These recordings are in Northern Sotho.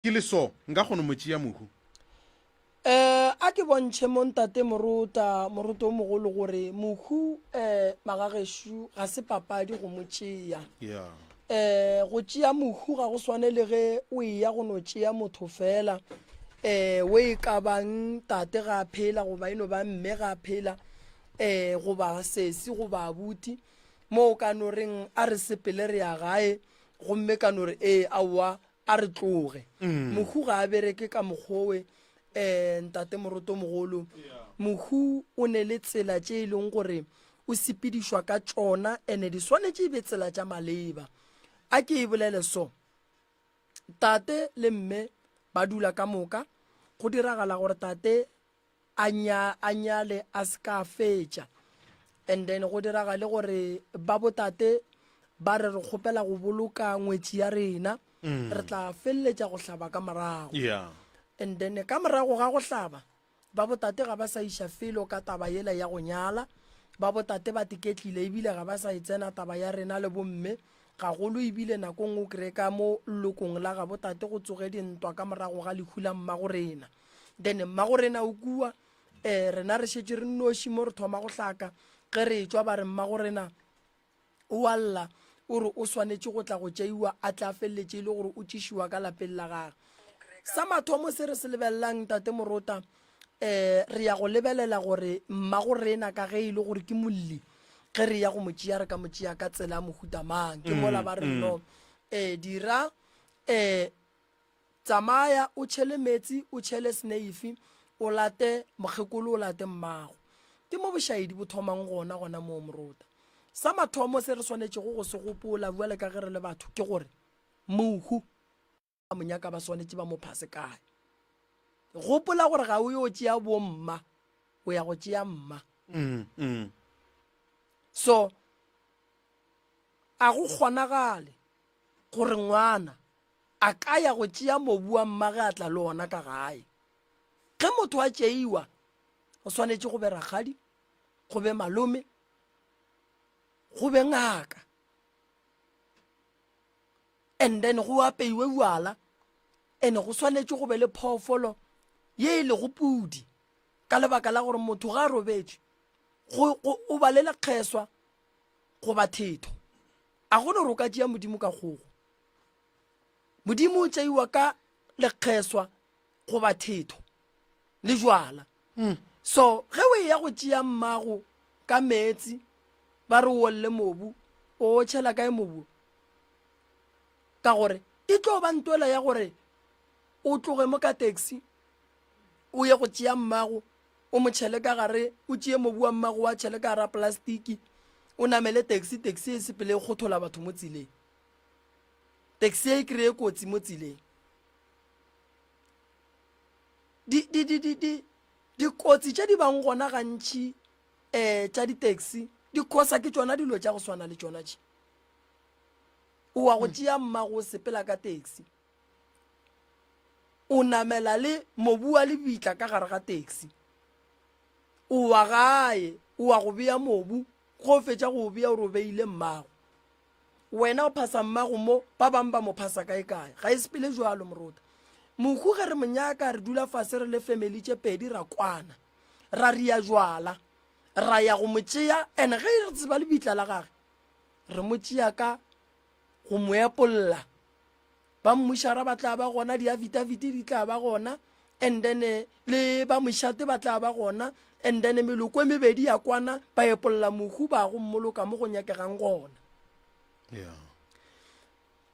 ke le so nka kgona mo tšea mohu a ke bontšhe mo ntate moruta o mogolo gore mohu magageshu ga se papadi go mo tšea go tšea mohu ga go swane le ge o eya go no tšea motho fela o e ka bang tate ga phela goba eno ba mme ga phela goba sesi goba abuti mo o ka no reng a re sepele re ya gae gomme ka no re aowa a re tloge mohu ga a bereke ka mokgowe ntate moroto mogolo mohu o ne le tsela tše e leng gore o sepedišwa ka tšona ene di swanetše e be tsela tša maleba a ke e bolele so tate le mme ba dula ka moka go diragala gore tate a nyale a se ka fetša and then go diragale gore ba botate ba re kgopela go boloka ngwetši ya rena re tla feleletša go hlaba ka morago and then ka morago ga go hlaba ba botate ga ba sa iša felo ka taba yela ya go nyala ba botate ba tiketlile ebile ga ba sa itsena taba ya rena le bomme ga golo ebile nako nngwe o kry ka mo lokong la ga botate go tsoge dintwa ka morago ga lehu la mmago rena then mmago rena o kua rena re šetše re noši mo re thoma go hlaka ge re tšwa ba re mmago rena o alla o re o swanetše go tla go tšeiwa a tla feleletše e le gore o tšišiwa ka lapeng la gage sa mathomo se re se lebelelang tate morota re ya go lebelela gore mmago rena ka ge e le gore ke molli ge re ya go motšea re ka motšea ka tsela mohutamang ke mola ba re no dira tsamaya o tšhele metsi o tšhele sneifi o late mokgekolo o late mmago ke mo bošaedi bo thomang gona mo morota sa mathomo se re swanetšego go se gopola buale ka ge re le batho ke gore mohu a monyaka ba swanetše ba mo phase kae gopola gore ga o yo tšea bomma o ya go tšea mma so a go kgonagale gore ngwana a ka ya go tšea mobu wa mmage a tla le ona ka gae ge motho a tšeiwa o swanetše go be ragadi go be malome go be ngaka and then go apeiwe bjala ene go swanetše go be le phoofolo ye e le go pudi ka lebaka la gore motho ga a robetše o ba le lekgeswa go ba thetho a gone gore o ka tšea modimo ka kgogo modimo o tšeiwa ka lekgeswa go ba thetho le jwala so ge o ya go tšea mmago ka metsi ba re wolle mobu o tšhela kae mobu ka gore e tlo ba ntwela ya gore o tloge mo ka taxi o ye go tšea mmago o mo tšhele ka gare o tšee mobu wa mmago wa tšhele ka gara plastiki o namele taxi e sepele e kgothola batho mo tseleng taxi e kry-e kotsi mo tseleng dikotsi tše di bang gona gantši tša di-taxi di kosa ke tšona dilo tša go swana le tšona tše o wa go tšea mmago o sepela ka taxi o namela le mobu wa lebitla ka gare ga taxi o wa gae o wa go bea mobu go fetša go bea o robeile mmago wena o phasa mmago mo ba bang ba mo phasa kae ga e sepele jwalo morota mohu ge re monyaka re dula fase re le family tše pedi ra kwana ra ria jwala ra ya go motšea ene ge re tseba le bitla la gage re motšea ka go mo epolola ba mmušara ba tla ba gona di-affidaviti di tla ba gona and then le ba mošate ba tla ba gona and then meloko e mebedi ya kwana ba epolola mohu ba go mmoloka mo go nyakegang gona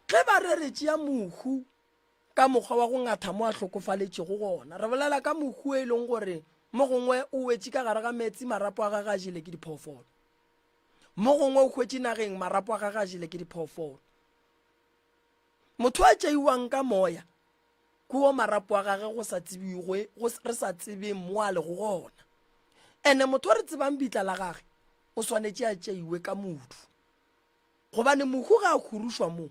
ge ba re re tšea mohu ka mokgwa wa go ngatha mo a hlokofaletšego gona re bolela ka mohu e leng gore mo gongwe o wetše ka gare ga metsi marapo a gage a jele ke diphoofolo mo gongwe o hwetše nageng marapo a gage a jele ke diphoofolo motho a tšeiwang ka moya kuo marapo a gage re sa tsebeng mo a le go gona ene motho o re tsebang bitla la gage o swanetše a tšeiwe ka modu gobane mohu ga a khurušwa mo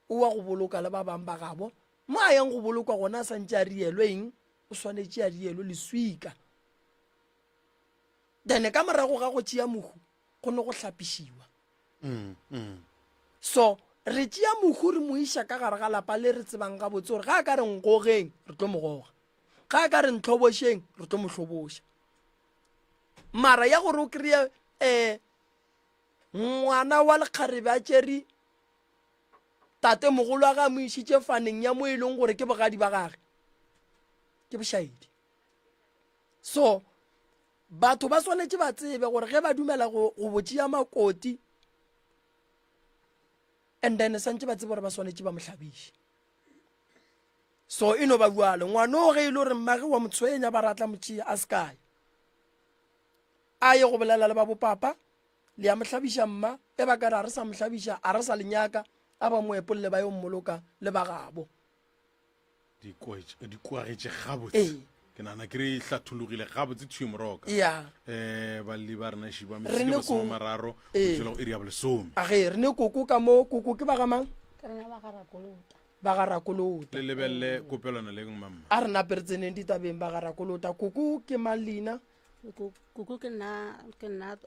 o wa go boloka le ba bang ba gabo mo a yang go bolokwa gona a santše a rielwe eng o swanetše a rielwe leswika then ka morago ga go tšea mohu go ne go hlapišiwa so re tšea mohu re mo iša ka gare ga lapa le re tsebang ga botse gore ga a ka re nkgogeng re tlo mogoga, ga a ka re ntlhobošeng re tlo mo hloboša. Mara ya gore o kry-e ngwana wa lekgarebe a tšeri tate mogolo wa ga mo išitše faneng ya mo e leng gore ke bogadi ba gage, ke bošaedi. So batho ba swanetše ba tsebe gore ge ba dumela go botšea makoti, and then santse ba tsebe gore ba swanetše ba mohlabiše. So e no ba buale ngwana o ge e le gore mmage wa motshwenya ba ratla motšea a sekae a ye go bolela le ba bopapa le ya mohlabiša mma, e ba ka re a re sa mohlabiša a re sa lenyaka, a ba mo epolele ba yo mmoloka le ba gabo. di kwagetše gabotse ke nana ke re hlathologile gabotse thuo moroka balli ba rena šiba mesilo mararo go iri ya bolesome age re ne koko ka mo koko ke ba gamang ba ga rakolota le lebelle kopelwana le ngmamma a re naperetseneng ditabeng ba ga rakolota. Koko ke malina koko ke nna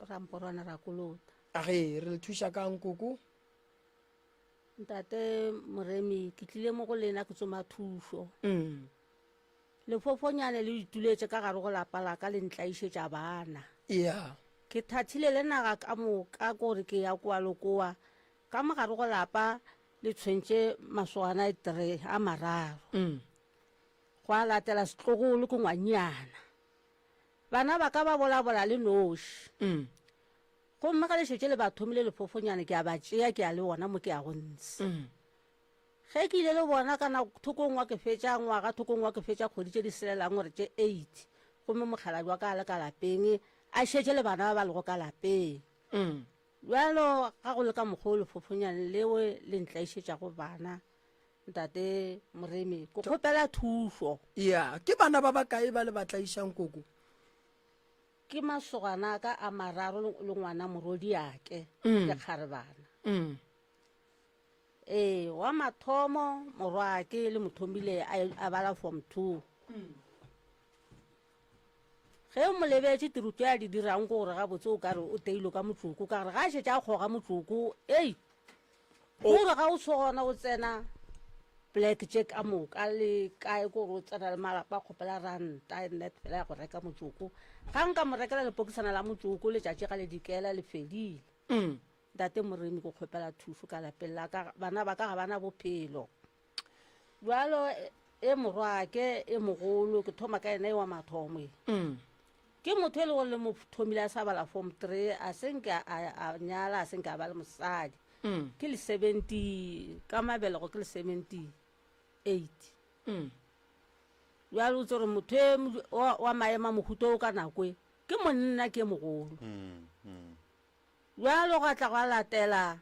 ramporwana rakolota. Age re le thuša kang koko? Ntate Moremi ke tlile mo go lena ke tsoma thušo. Lefofonyane le ituletše ka gare go lapa la ka le ntlaišetša bana. Ke thathile le naga ka moka gore ke ya kwa lokoa ka mogare go lapa le tshwentše masogana 3 a mararo. Go a latela setlogolo ke ngwanyana. Bana ba ka ba bola le noši. Gomme ka lešetše le ba thomile lefofonyane ke a ba tšea ke a le bona mo ke a go ntse. Ge ke ile le bona kana thokong wa ke fetša ngwaga, thokong wa ke fetša kgwedi tše di selelang gore tše 8, gomme mokgaladi wa ka a le ka lapeng a šetše le bana ba ba lego ka lapeng. Bjalo ga go le ka mokgwa o lefofonyane leo le ntlaišetša go bana, Ntate Moremi ke kgopela thušo. Ke bana ba ba kae ba le ba tlaišang koko? Ke masogana ka a mararo le ngwana morodi yake le kgarebana. Wa mathomo morwake le mothomile a bala form 2. Ge mo lebetse tiruto ya di dirang go gore ga botse o ka re o teilo ka motsoko ka re ga šetše a kgoga motsoko gore ga o sogona o tsena black jack a moka le kae gore o tsena le malapa a kgopela ranta net fela ya go reka motsoko. Ga nka mo rekela lepokisana la motsoko letšatši ga le dikela le fedile. Ntate Moremi go kgopela thušo ka lapeng la ka, bana ba ka ga bana bophelo. Bjalo e morwake e mogolo ke thoma ka ena e wa mathomo ke motho e le gore le mo thomile a sa bala form 3 a senke a nyala a senke a ba le mosadi. Ke le 70 ka mabelego ke le 78. Bjalo o tsere motho wa maema mohuto o ka nakwe ke monna ke mogolo. Bjalo ga tla go latela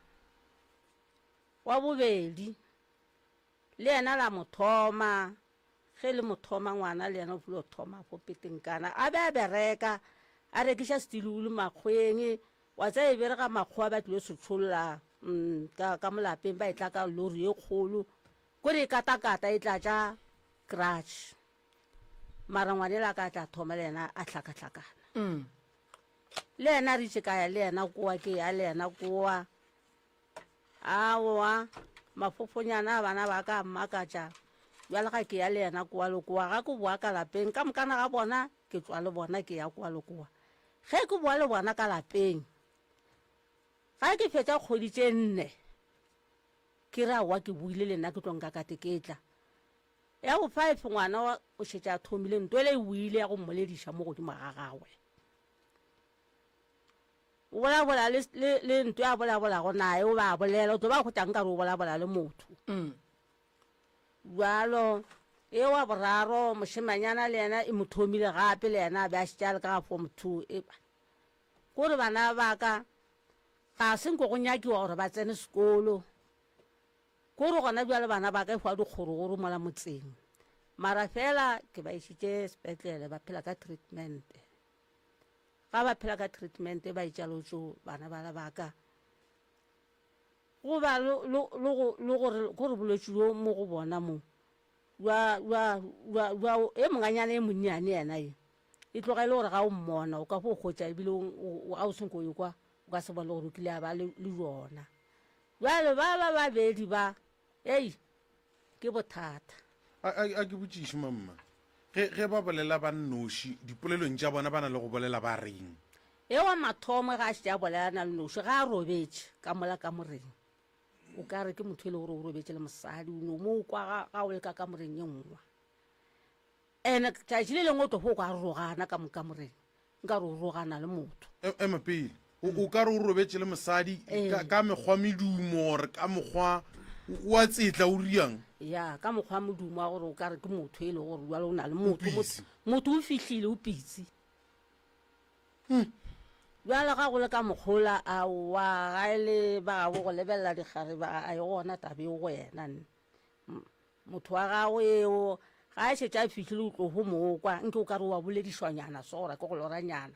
wa bobedi le ena la mothoma, ge le mothoma ngwana le ena o fule o thoma go peteng kana a be a bereka a rekiša stilulu makgweng wa tsa e berega makgwa ba tlile se tsholola ka molapeng ba e tla ka lori e kgolo kore e katakata e tla tša crush. Mara ngwane la ka tla thoma le ena a hlakahlakana. Le ena re itše kaya le ena koa ke ya le ena koa aowa mafofonyana a bana ba ka mmakatša. Bjale ga ke ya le ena koa lokoa ga ke boa ka lapeng ka mokana ga bona ke tswa le bona ke ya koa lokoa. Ge ke boa le bona ka lapeng ga ke fetša kgwedi tše 4 ke ra wa ke buile le nna ke tlong ka kateketla ya go 5 ngwana o šetše a thomile ntwele e buile ya go mmolediša mo godimo ga gagwe. O bola le ntwe a bola go nae o ba bolela o tlo ba go tang ka re o bola le motho. Bjalo e wa boraro moshemanyana le ena e mothomile gape le ena a be a šetša le ka form 2 gore bana ba ka ga senko go nyakiwa gore ba tsene sekolo gore gona bjale bana ba ka e fwa dikgorogoro mola motseng. Mara fela ke ba išitše sepetlele ba phela ka treatment. Ga ba phela ka treatment ba itšalotšo bana bala baka go ba le gore bolwetši bo mo go bona mo e monganyana e monnyane yena e tloga e le gore ga o mmona o ka fo kgotša ebile a o senko yo kwa o ka se bole gore o kile a ba le yona. jwale ba babedi ba ei ke bothata a ke botšiše mamma ge ba bolela ba nnoši dipolelong tša bona ba na le go bolela ba reng ewa mathomo ga a šea bolelana le noši ga a robetše ka mola ka moreng o ka re ke motho e le gore o robetše le mosadi no mo kwa ga o le ka moreng ye nngwe ene tšatši le lengwe o tlo go a rogana ka moka moreng nka re o rogana le motho ema pele o ka re o robetše le mosadi ka mekgwa medumo gore ka mokgwa wa tsetla o riang ya ka mokgwa modumo wa gore o ka re ke motho e le gore jale o na le motho o fihlile o pitse jale ga go le ka mokgola a wa ga e le ba gago go lebelela dikgare ba a e gona tabe go wena motho wa gago eo ga a šetša a fihlile o tlo go mokwa nke o ka re wa boledišwanyana sora ke go loranyana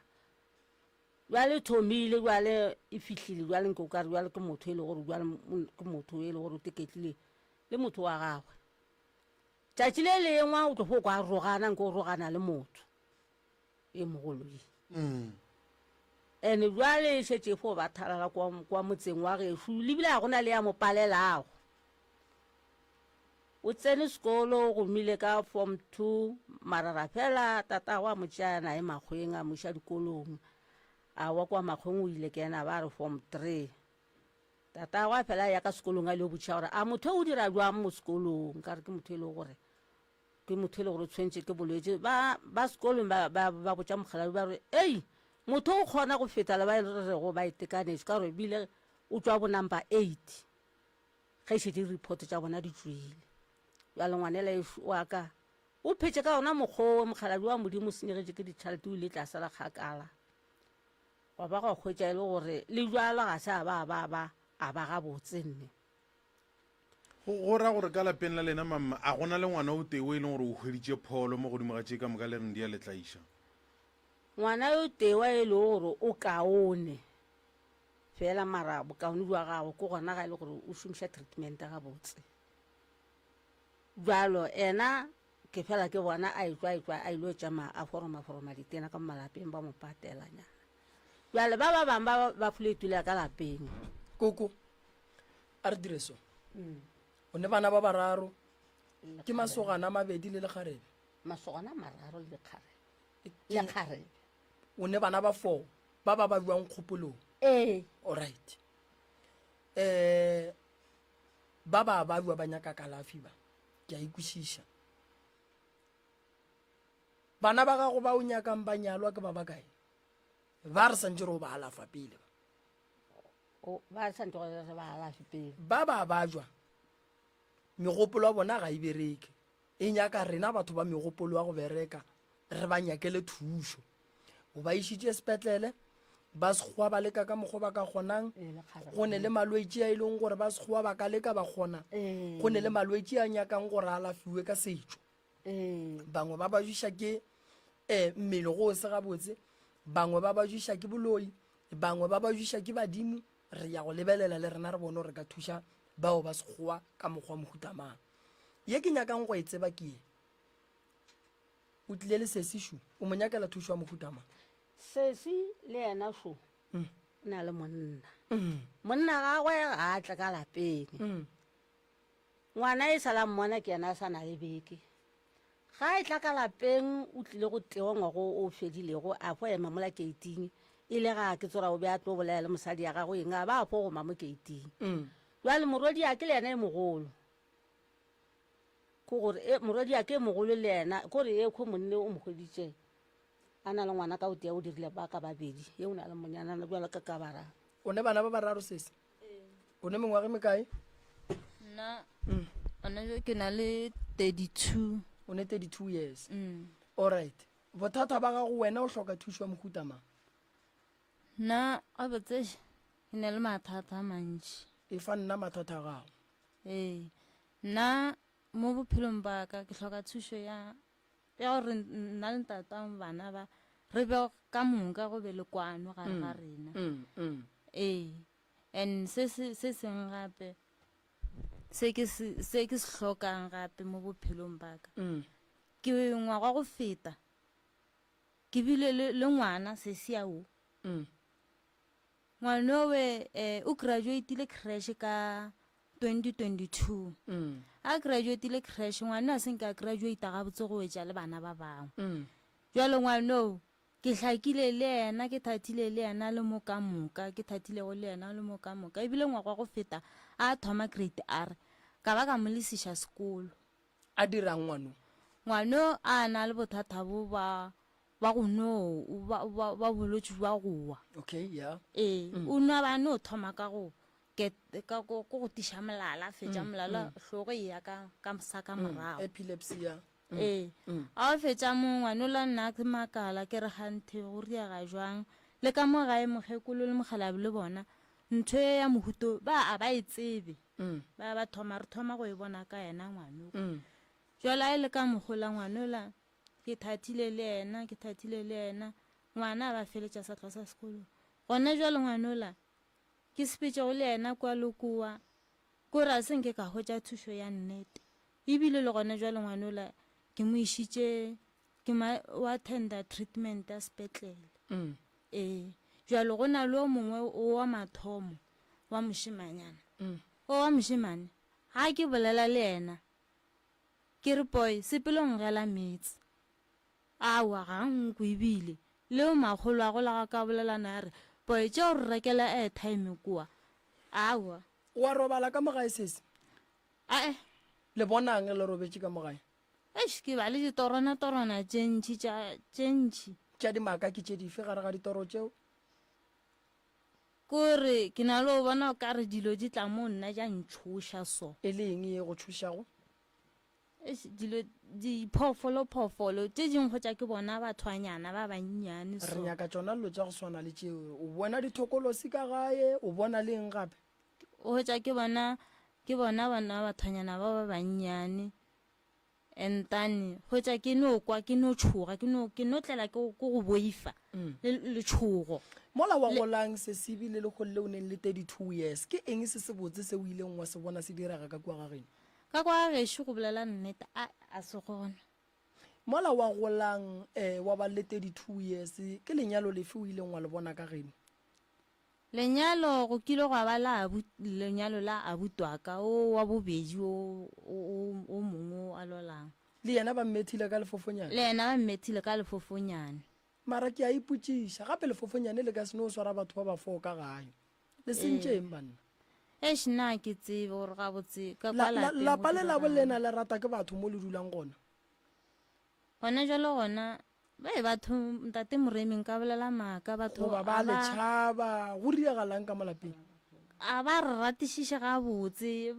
jale thomile jale e fihlile jale nke o ka re jale ke motho e le gore jale ke motho e le gore o teketlile le motho wa gagwe tšatši le lengwe o tlo go kwa rogana nke o rogana le motho e mogoloi ene jale e šetše fo ba thalala kwa motseng wa gešo lebile a gona le ya mo palelago o tsene sekolo go mile ka form 2 marara fela tata wa motšana e makgweng a moša dikolong a wa kwa makgweng o ile ke ena ba re form 3 tata wa fela ya ka sekolong a le botša gore a motho o dira jwang mo sekolong ka re ke motho e le gore tshwentse ke bolwetse ba sekolong ba botša mogala ba re ei motho o kgona go feta le ba re go ba itekanetse ka gore bile o tswa bo number 8 ge šetse report tša bona di tswile ya le ngwanela wa ka o phetse ka ona mokgwa mogalabi wa modimo senyegetse ke ditšhalete o ile tlase la kgakala wa ba go kgwetša e le gore le jwalo ga se a ba ga botse nne go ra gore ka lapeng la lena mamma a gona le ngwana o teo e leng gore o hweditše pholo mo godimo ga tše ka moka le reng di a letlaiša ngwana yo tewa e le gore o kaone fela mara bokaone jwa gago ke gona ga e le gore o šomiša treatment ga botse jalo ena ke fela ke bona a etswa a ilo tšama a foroma ditena ka malapeng ba mo patelanyana jale ba bangwe ba fuletule ka lapeng koko a re dire so o ne bana ba bararo ke masogana mabedi le lekgarebe masogana mararo le lekgarebe o ne bana ba 4 ba buang kgopolong alright ba bua ba nyaka kalafi ba ke a ikwešiša bana ba gago ba o nyakang ba nyalwa ke ba bakae ba re santse re o ba alafa pele ba jwa megopolo wa bona ga e bereke e nyaka rena batho ba megopolo wa go bereka re ba nyakele thušo o ba išitše sepetlele ba sekgowa ba leka ka mokgwa ba ka kgonang go ne le malwetši a e leng gore ba sekgowa ba ka leka ba kgona go ne le malwetši a nyakang gore a lafiwe ka setšo bangwe ba jwiša ke mmele go se gabotse bangwe ba jwiša ke boloi bangwe ba jwiša ke badimo re ya go lebelela le rena re bone re ka thuša bao ba sekgowa ka mokgwa mohutamang ye ke nyakang go e tseba ke ye o tlile le sesishu o mo nyakela thušo wa mohutamang sesi le yena sho na le monna gagwe ga a tla ka lapeng ngwana e sala mmona ke yena a sa na le beke ga e tla ka lapeng o tlile go tewa ngwago o fedilego a fo ema mola keiting e le ga ke tsora o be a tlo bolela le mosadi ya gago eng a ba fo go mamo keiting jwale morwedi a ke le yena e mogolo ko gore morwedi a ke mogolo le yena gore e kgo monne o mogweditše a na le ngwana ka o tea o dirile ba ka babedi ye o na le monyana na jwale ka bara o ne bana ba bararo sese o ne mengwage mekae nna ona ke na le 32 o ne 32 years alright bothata ba gago wena o hloka thušo wa mohutamang nna a botse ke ne le mathata a mantši e fa nna mathata a gago nna mo bophelong ba ka ke hloka thušo ya gore nna le ntatang bana ba re be ka moka go be le kwano gare ga rena and se seng gape se ke se hlokang gape mo bophelong ba ka ke ngwaga go feta ke bile le ngwana se siao ngwanowe o graduatile crash ka 2022 a graduatile crash ngwana a senka graduate ga botse go wetša le bana ba bangwe jalo ngwano ke hlakile le yena ke thatile le yena le mo ka moka ke thatile go le yena le mo ka moka ebile ngwa go feta a thoma grade R ka ba ka mo lesisha sekolo a dirang ngwano a na le bothata bo ba go no ba bolotse ba gowa okay yeah o nwa ba no thoma ka go go tisha molala fetša molala hlogo ya ka saka morago epilepsy ya a fetša mo ngwana la nna ke makala ke re ganthe go riaga jwang le ka mo gae mogekolo le mogalabi le bona ntho ya mohuto ba e tsebe ba thoma re thoma go e bona ka yena ngwanoko jwala e le ka mogola ngwanola ke thatile le yena ngwana ba feletša satlwa sa sekolo gona jwale ngwanola ke sepetše go le yena kwa lokowa kore a senke ka hwetša thušo ya nnete ebile le gona jwale ngwanola ke mo išitše ke o attenda treatment ya sepetlele jwale go na le o mongwe o wa mathomo wa mošimanyana o wa mošimane ga ke bolela le yena ke re boy sepelong gela metsi awa ga nko ebile leo magolo a go laga ka bolelana ya re boy tšeo re rekela airtime kua awa wa robala ka mogae sese ae le bonang le robetše ka mogae ke ba le ditorona tše ntši tša dimaka ke tše dife gare ga ditoro tšeo kore ke na le o bona o ka re dilo di tla mo nna ja ntšhoša so e le eng e go tšhošago dilo diphoofolo tše dingwe go tša ke bona bathwanyana ba bannyane re nyaka tšona dilo tša go swana le tšeo o bona dithokolosi ka gae o bona le eng gape go tša ke bona bona bathwanyana ba bannyane entane go tša ke no kwa ke no tšhoga ke no tlela ke go boifa le tšhogo mola wa golang sesebile le go le o neng le 32 years ke eng se botse se o ileng wa se bona se direga ka kwa gageno ka kwa gešo go bolela nnete a se gona mola wa golang wa ba le 32 years ke lenyalo lefe o ileng wa le bona ka geno lenyalo go kile go ba lenyalo la abutwaka o wa bobedi o mongwe a lolang le yena ba mmethile ka lefofonyane le yena ba mmethile ka lefofonyane mara ke a ipotšiša gape lefofonyane le ka sene o swara batho ba ba fo ka gae le sentšeng banna nna ke tsebe gore gabotse ka lapa le la bolena le rata ke batho mo le dulang gona jalo gona batho ntate moremeng ka bolela maaka batho ba letšhaba go riagalang ka malapeng a ba re ratišiše gabotse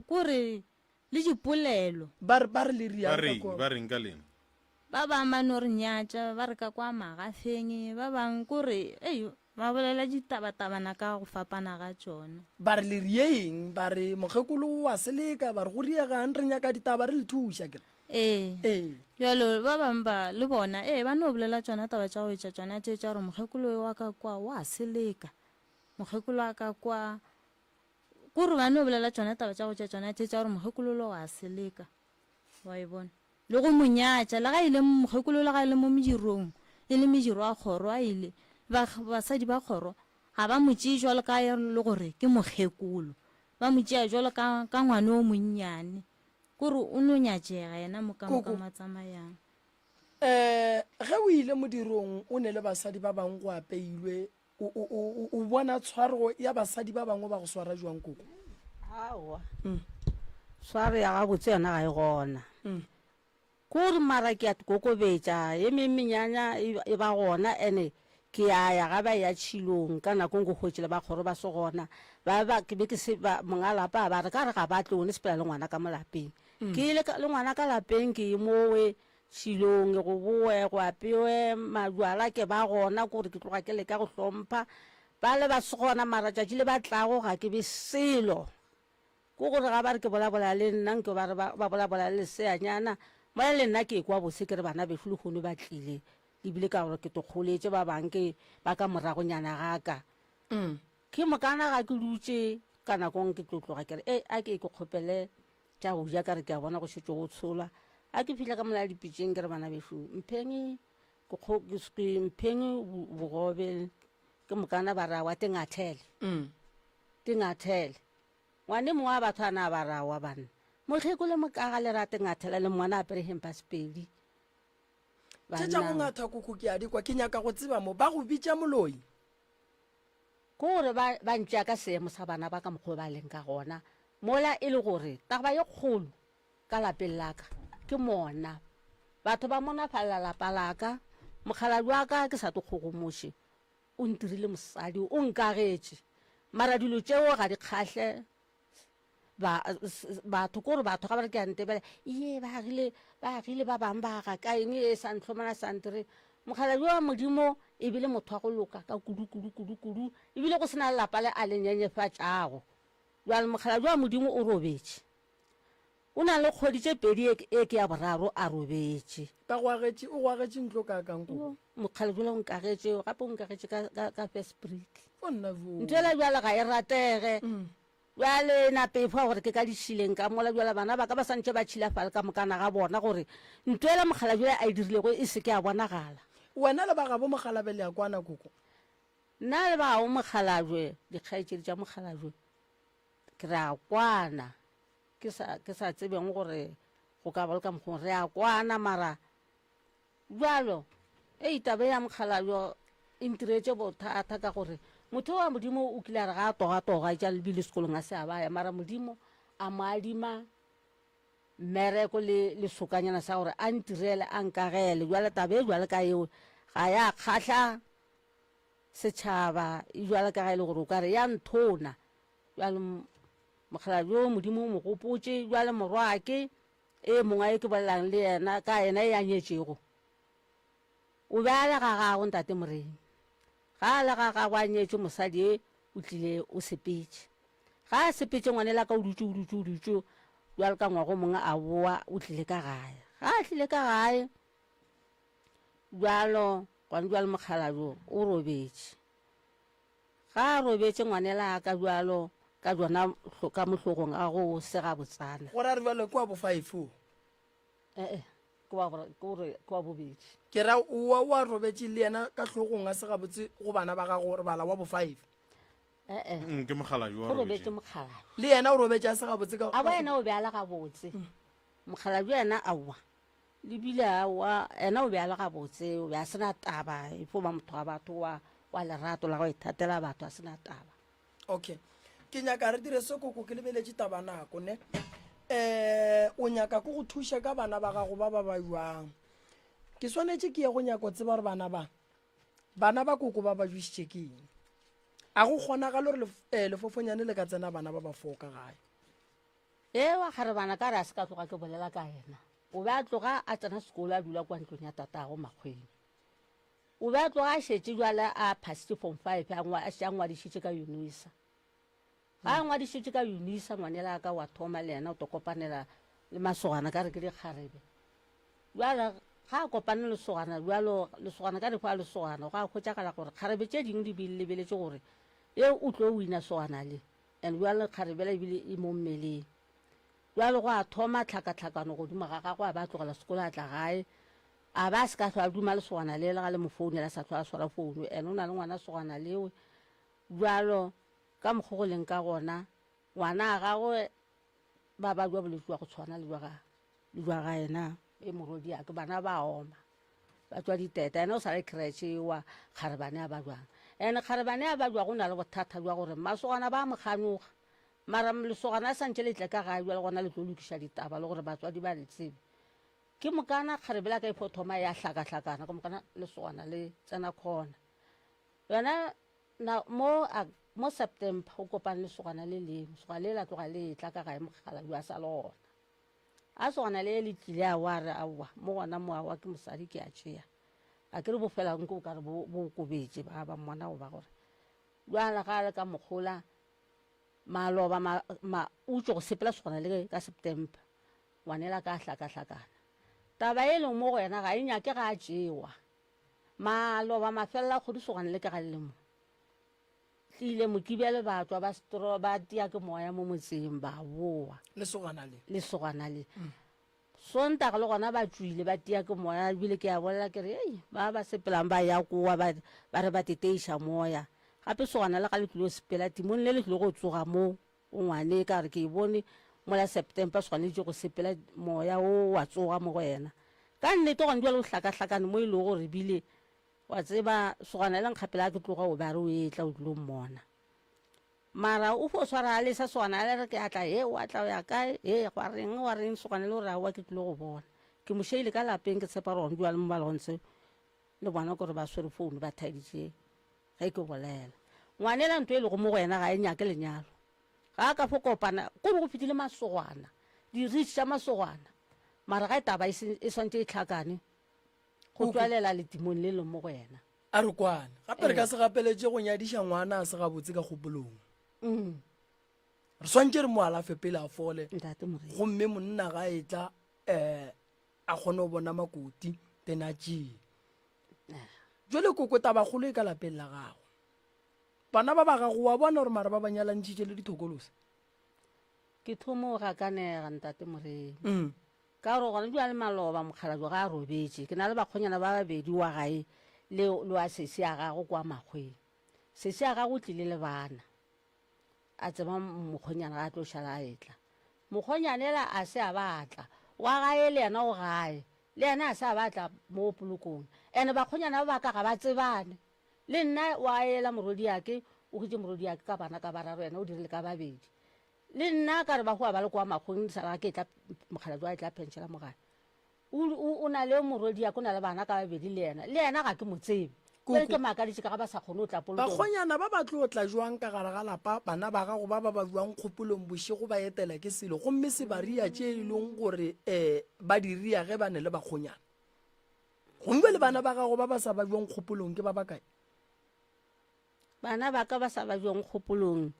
kore le dipolelo ba re le reng ka lena ba bangwe ba no re nyatša ba re ka kwa magafeng ba bangwe kore ba bolela ditabatabana ka go fapana ga tšona ba re le rieng ba re mogekolo wa seleka ba re go riegang re nyaka ditaba re le thuša ke jalo ba bangwe ba le bona ba no bolela tšona taba tša go etša tšona tše tša gore mogekolo wa ka kwa wa seleka mogekolo wa ka kwa kore ba no bolela tšona taba tša go etša tšona tše tša gore mogekolo lo wa seleka wa e bona le go monyatša le ga ile mogekolo le ga ile mo medirong e le mediro a kgoro a ile basadi ba kgoro ga ba motšee jalo ka le gore ke mogekolo ba motšea jalo ka ngwane o monnyane kore o no nyatšega yena mo ka matsamayang ge o ile modirong o ne le basadi ba bangwe go apeilwe o bona tshwaro ya basadi ba bangwe ba go swara jwang koko aowa sware ya gabotse yona ga e gona kore mara ke a kokobetša e menyanya e ba gona ene ke ya ga ba ya tšhilong ka nako go hwetšile ba kgoro ba se gona ke be ke se mongalapa ba re ka re ga ba tle o ne sepela le ngwana ka mo lapeng ke ile le ngwana ka lapeng ke mowe tšhilong go boe go apewe madwala ke ba gona kore ke tloga ke leka go hlompha ba le ba se gona mara tšatši le ba tlago ga ke be selo ko gore ga ba re ke bolabola le nna nke ba re ba bolabola le leseanyana mola le nna ke kwa bose ke re bana befu le kgone ba tlile ebile ka gore ke tokgoletše ba bangwe ba ka moragonyana gaka ke mokana ga ke dutše ka nakong ke tlotloga ke re a ke kgopele tša go ja ka re ke a bona go šetse go tshola a ke fitlha ka mola dipitšeng ke re bana befu mpheng bogobe ke mokana ba rawa tengathele ngwane mo wa batho ana ba rawa bana motlhekole mokaga le rate ngathela le mwana a pere hempa spedi tša go ngatha kuku ke a di kwa ke nyaka go tseba mo ba go bitša moloi gore ba ntša ka seemo sa bana ba ka mokgwa ba leng ka gona mola e le gore taba ye kgolo ka lapeng laka ke mona batho ba mona falla lapa laka mokgaladi wa ka ke sa to kgogomoše o ntirile mosadi o nkagetše mara dilo tšeo ga di kgahle batho kore batho ga ba re ke a ntebela ye ba agile ba bang ba ga ka eng e sa ntlhomana santere mokgaladi wa modimo e bile motho wa go loka ka kudu ebile go sena lelapa le a lenyenyefatšago jale mokgaladi wa modimo o robetše o na le kgodi tše pedi e ke ya boraro a robetše o goagetše ntlo ka kanko mokgaladi ola o nkagetše gape o nkagetše ka first break ntho ela jale ga e ratege jale napefa gore ke ka dišileng ka mola jale bana ba ka ba santše ba tšhilafale ka mokana ga bona gore ntho ela mokgaladi ola a e dirilego e se ke ya bonagala wena le ba gabo mogalabe le ya kwana koko nna le ba gabo moghalajwe dikgaetšedi tša moghalajwe ke re a kwana ke sa tsebeng gore go ka boloka mokgong re a kwana mara jalo itabe ya moghalajwe e ntiretse bothata ka gore motho wa modimo o kile a re ga a toga ja lebile sekolong a se a baya mara modimo a mo adima mmereko le sokanyana sa gore a ntirele a nkagele jale tabe jale ka eo ga ya kgatlha setšhaba e jale ka ga e le gore o ka re ya nthona jale mokgaladi o modimo o mo gopotše jale morwake e mongwe e ke bolelang le yena ka yena e a nyetšego o be a le ga gago ntate moreng ga a le ga gago a nyetše mosadi e o tlile o sepetše ga a sepetše ngwane la ka o dutse jale ka ngwago mongwe a boa o tlile ka gae ga a tlile ka gae jalo gwane jale mokgaladi o robetše ga a robetše ngwane la ka jalo ka jona ka mohlogong a go sega botsana gore a re jalo ke wa bo 5 ke wa bobedi ke ra wa robetše le yena ka hlogong a sega botse go bana ba ga gore bala wa bo 5 ke moghaladi wa robetše mokgaladi le yena o robetše a sega botse a ba yena o be a le gabotse mokgaladi yena awa lebile awa ena o be a le gabotse o be a sena taba e fo ba motho wa batho wa lerato la go ithatela batho a sena taba okay ke nyaka re dire se koko ke lebeletše taba nako ne o nyaka ko go thuša ka bana ba gago ba jwang ke swanetše ke ye go nyaka o tseba gore bana ba koko ba jwišitše ke eng a go kgonagale gore lefofonyane le ka tsena bana ba ba foka gae ewa gare bana ka re a se ka tloga ke bolela ka yena o be a tloga a tsena sekolo a dula kwa ntlong ya tatago makgweng o be a tloga a šetse jale a phasitše form 5 a ngwadišitše ka unisa ga a ngwadišitše ka unisa ngwanela ka wa thoma le yena o to kopanela le masogana ka re ke dikgarebe jale ga a kopane lesogana jalo lesogana ka difa lesogana ga a kgotšagala gore kgarebe tše dingwe di lebeletše gore ye o tlo wina sogana le and jale kgarebela ebile e mo mmeleng jale go a thoma tlhakatlhakano godimo ga gagwe a ba tlogela sekolo a tla gae a ba se ka tlho a duma lesogana le le ga le mo founela sa tlho a swara founu and o na le ngwana sogana leo jalo ka mokgwa go leng ka gona ngwana a gagwe ba jwa bolwetse wa go tshwana le jwa ga ena e morodi ake bana ba oma ba tswa diteta ena o sa le kretše wa kgarebane a ba jwang ene kgarebane a ba jwa go na le bothata jwa gore masogana ba mokganyoga mara lesogana a santše le tle ka gae jwa le gona le tlo lokiša ditaba le gore batswadi ba le tsebe ke mokana kgarebela ka iphothoma ya hlakahlakana ka mokana lesogana le tsena khona yona mo September o kopane lesogana le lengwe sogana le la tloga le tla ka gae mokgaladi a sa le gona a sogana le le tlile a wa re awa mo gona moawa ke mosadi ke a tšea a ke re bofelang ke o ka re bo kobetše ba mmona go ba gore jala ga le ka mokgola maloba utšo go sepela sogana le ka September ngwanela ka hlakahlakana taba e leng mo go yena ga e nyake ga a tšewa maloba mafelela kgodi sogana le ka ga le mo tlile mokibele batswa ba stro ba tia ke moya mo motseng ba boa lesogana le sonta le gona ba tswile ba tia ke moya bile ke a bolela ke re ba sepelang ba ya koa ba re ba teteiša moya gape sogana le ga le tlile sepela timong le le tlile go tsoga mo o ngwane ka re ke bone mola September swanetse go sepela moya o wa tsoga mo go yena ka nnete gone jwa le go hlakahlakane mo ile gore bile wa tseba sogana le nkgapela ke tloga o ba re o etla o tlilo mmona mara o fo swara le sa sogana le re ke atla wa tla ya kae wa reng sogana le gore wa ke tlilo go bona ke mo sheile ka lapeng ke tshepa rona jwa le mbalonse le bona gore ba swere phone ba thaiditse ge ke bolela ngwane la ntwe le go mo go yena ga e nyake lenyalo ga ka fo kopana go go fitile masogwana di reach masogwana mara ga taba e swantse e tlhakane go tswalela le timong le le mo go yena a re kwana gape re ka se gapeletse go nyadiša ngwana a se gabotse ka kgopolong re swantse re mo alafe pele a fole gomme monna ga e tla a kgone go bona makoti then a tšee jwale koko tabagolo e ka lapeng la gago bana ba ba gago wa bona gore mara ba ba nyalantšhitše le dithokolosi ke thomo ga kanega ntate moreng ka gore gona jwa le maloba mokgalajo ga a robetse ke na le bakgonyana ba babedi wa gae le wa sese ya gago kwa makgweng sese ya gago tlile le bana a tseba mokgonyana ga a tlo šala a etla mokgonyana ela a se a batla wa gae le yena o gae le yena a se a batla mo polokong ene bakgonyana ba ka ga ba tsebane le nna wa ela morodi yake o gitse morodi yake ka bana ka bararo yena o dirile ka babedi le nna ka re ba go ba le kwa makgweng sala ke tla mokgalajo a tla penšhela mogae o na le morodi yake o na le bana ka babedi le yena ga ke mo tsebe ke makaditse ka ga ba sa kgone o tla polokong bakgonyana ba ba tlo tla jwang ka gare ga lapa bana ba gago ba ba ba jwang kgopolong bošego ba etela ke selo gomme se ba ria tše e leng gore ba di ria ge ba ne le bakgonyana gomme le bana ba gago ba ba sa ba jwang kgopolong ke ba bakae bana ba ka ba sa ba jwang kgopolong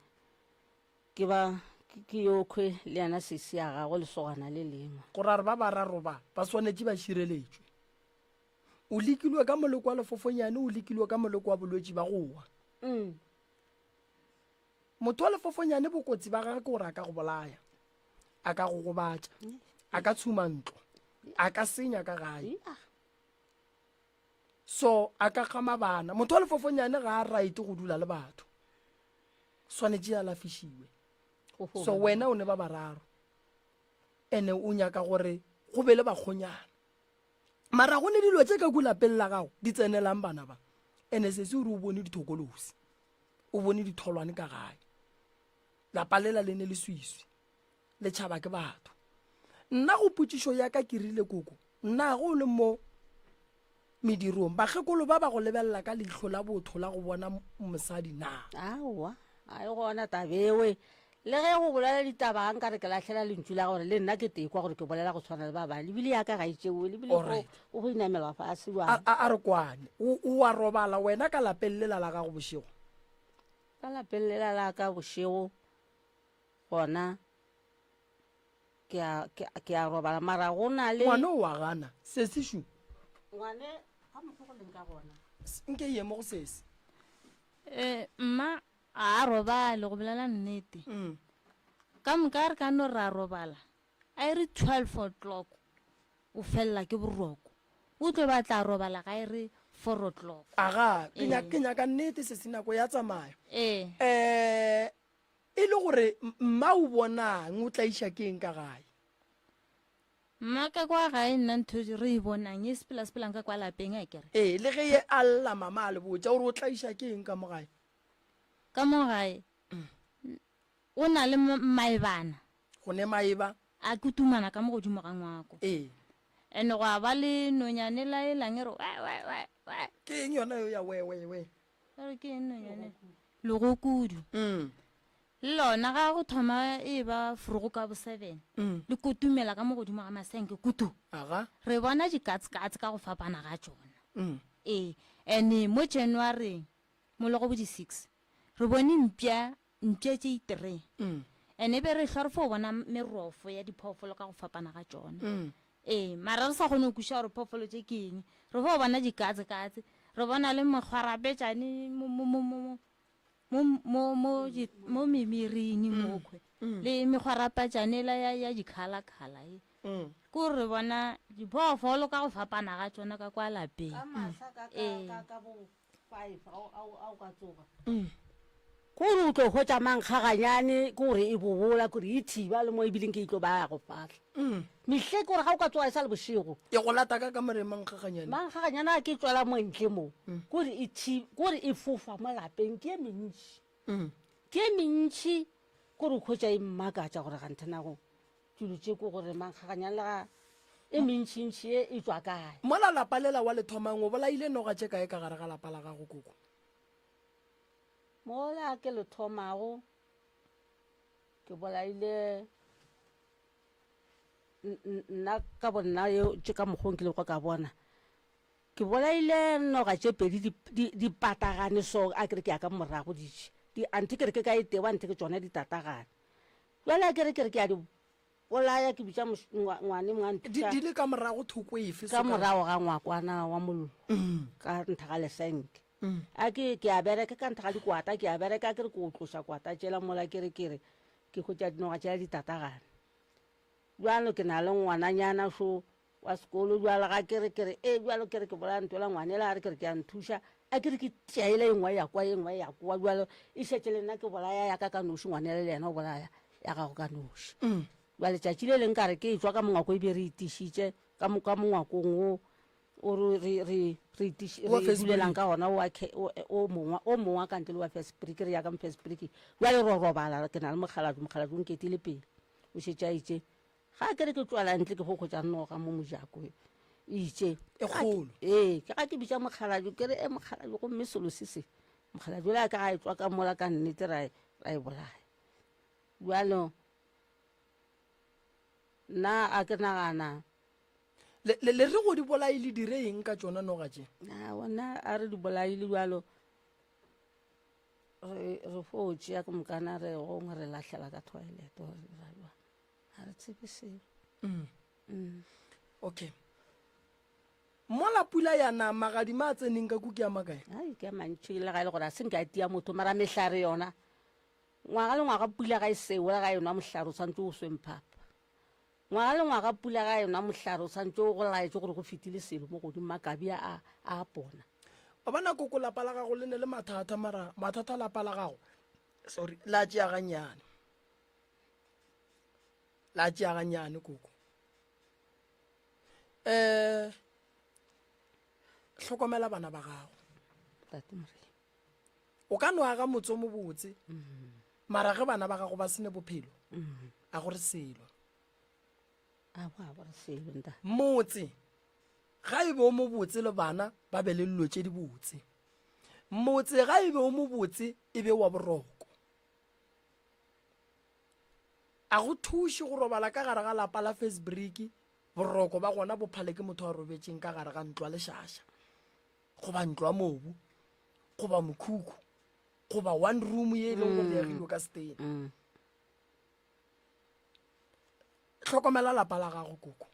ke yokhwe le yana sese ya gago le sogana le lengwe go ra re ba bararo ba swanetse ba šireletswe o lekilwe ka moleko wa lefofonyane o lekilwe ka moleko wa bolwetse ba gowa motho wa lefofonyane bokotsi ba gage ke gore a ka go bolaya a ka go gobatša a ka tshuma ntlo a ka senya ka gae so a ka gama bana motho wa lefofonyane ga a right go dula le batho swanetse a lafišiwe so wena o ne ba bararo ene o nyaka gore go be le bakgonyana mara go ne dilo tse ka kulapeng la gago di tsenelang bana ba ene se se ore o bone dithokolosi o bone ditholwane ka gae lapa lela le ne le swiswi le tšhaba ke batho nna go putsišo ya ka ke rile koko nna go le mo medirong bagekolo ba ba go lebelela ka leitlho la botho la go bona mosadi na aowa a e gona tabewe le ge go bolela ditaba ga nka re ke latlhela lentšu la gore le nna ke tekwa gore ke bolela go tshwana le ba bane lebile yaka ga itšeo lebile o go inamelwa fase a re kwane o a robala wena ka lapeng lela la gago bošego ka lapeng lela la ka bošego gona ke a robala mara go na le ngwane o a gana sesišu ngwane ga motho go leng ka gona nke ye mo go sese mma a robale go bolela nnete ka moka re ka no re a robala a e re 12 o'clock o felela ke boroko o tlo ba tla robala ga e re 4 o'clock aga ke nyaka nnete se senako ya tsamaya e le gore mma o bonang o tla iša ke eng ka gae mma ka kwa gae nna ntho re e bonang e sepela ka kwa lapeng a kere le ge ye a lla mama a le botša gore o tla iša ke eng ka mo gae ka mo gae o na le maebana go ne maeba a kutumana ka mo godimo ga ngwako ene go a ba le nonyane la e lang e re ke eng yona yo ya we re ke eng nonyane le go kudu le lona ga go thoma e ba forogo ka bo 7 le kutumela ka mo godimo ga masenke kutu re bona dikatsekatse ka go fapana ga tsona ene mo January mo le go bo di 6 re bone mpya tše 3 ene be re hlwa re fo bona merofo ya diphoofolo ka go fapana ga tsona mara re sa kgone go kuša gore phoofolo tše ke eng re fo bona dikatsekatse re bona le mekgwarapetšane mo memiring mokgwe le mekgwarapetšane la ya dikgalakgala ko re bona diphoofolo ka go fapana ga tsona ka kwa lapeng 5 a o ka tsoga kore o tlo hotsa mankgaganyane kore e bobola kore e thiba le mo e bileng ke itlo ba ya go fatlha mehle kore ga o ka tsoga e sa le bošego e go lata ka more mankgaganyane mankgaganyane a ke tswela mo ntle mo kore e fofa mo lapeng ke e mentši kore o kgwetsa e mmakatša gore ganthenago dilo tse ko gore mankgaganyane le ga e mentšintši e tswa kae mola lapa lela wa le thomang o bolaile noga tše kae ka gare ga lapa la gago koko mola ke le thomago ke bolaile nna ka bonna yo tše ka mokgong ke lego ka bona ke bolaile noga tše pedi di patagane so a kere ke ya ka morago ditše ante kere ke ka e teba ante ke tšona di tatagane jale a kere ke ya di bolaya ke bitša ngwane di le ka morago thoko efe ka morago ga ngwakwana wa mollo ka nthaga lesenke a ke a bereka ka nthaga dikwata ke a bereka kere ke o tloša kwata tšela mola kere ke kgotša dinoga tšela ditatagane jalo ke na le ngwananyana so wa sekolo jalo ga kere jalo kere ke bolaya ntola ngwanela a re kere ke a nthuša a kere ke tšaele engwe ya kwa jalo e šetse le nna ke bolaya ya ka noši ngwanele le yena o bolaya ya gago ka noši jale tšatši le leng kare ke e tswa ka mongwako e be re itišitše ka mongwakong o re dulelang ka gona o mongwe ka ntle le wa fesbriki re ya ka mofesbriki jale ro robala ke na le mogaladong ketile pele o šetša itše ga kere ke tswala ntle ke go kgotša noga mo mojako itše e kgolo ke ga ke bitša mokgaladi kere mokgaladi gomme selo se se mokgaladi ole a ka ga e tswa ka mola ka nnete ra e bolaya jalo nna a ke nagana le re go di bolaile dire eng ka tsona noga tše ona a re di bolaile jalo re fo tšea ke mokana re gongwe re lahlela ka toilet a re tsebe selo okay mola pula yana magadima a tseneng ka kuki ya makae ai ke mantši le ga e le gore a se nka tia motho mara mehlare yona ngwaga le ngwaga pula ga e seola ga yona mohlare o tshwanetse o swemphapa ngwaga le ngwaga pula ga yona mohlare o tshwanetse o go laetse gore go fetile selo mo godimo makabi a pona o bona koko lapa la gago le ne le mathata mara mathata lapa la gago sorry la tšeaganyane koko hlokomela bana ba gago o ka no aga motse mo botse mara ge bana ba gago ba sene bophelo a gore selo motse ga e be o mo botse le bana ba be le dilo tše di botse motse ga e be o mo botse e be wa boroko a go thuše go robala ka gare ga lapa la fesbriki boroko ba gona bo phale ke motho wa robetšeng ka gare ga ntlo a lešaša goba ntlo a mobu goba mokhukhu goba one room ye e leng go beagilwe ka stene hlokomela lapa la gago koko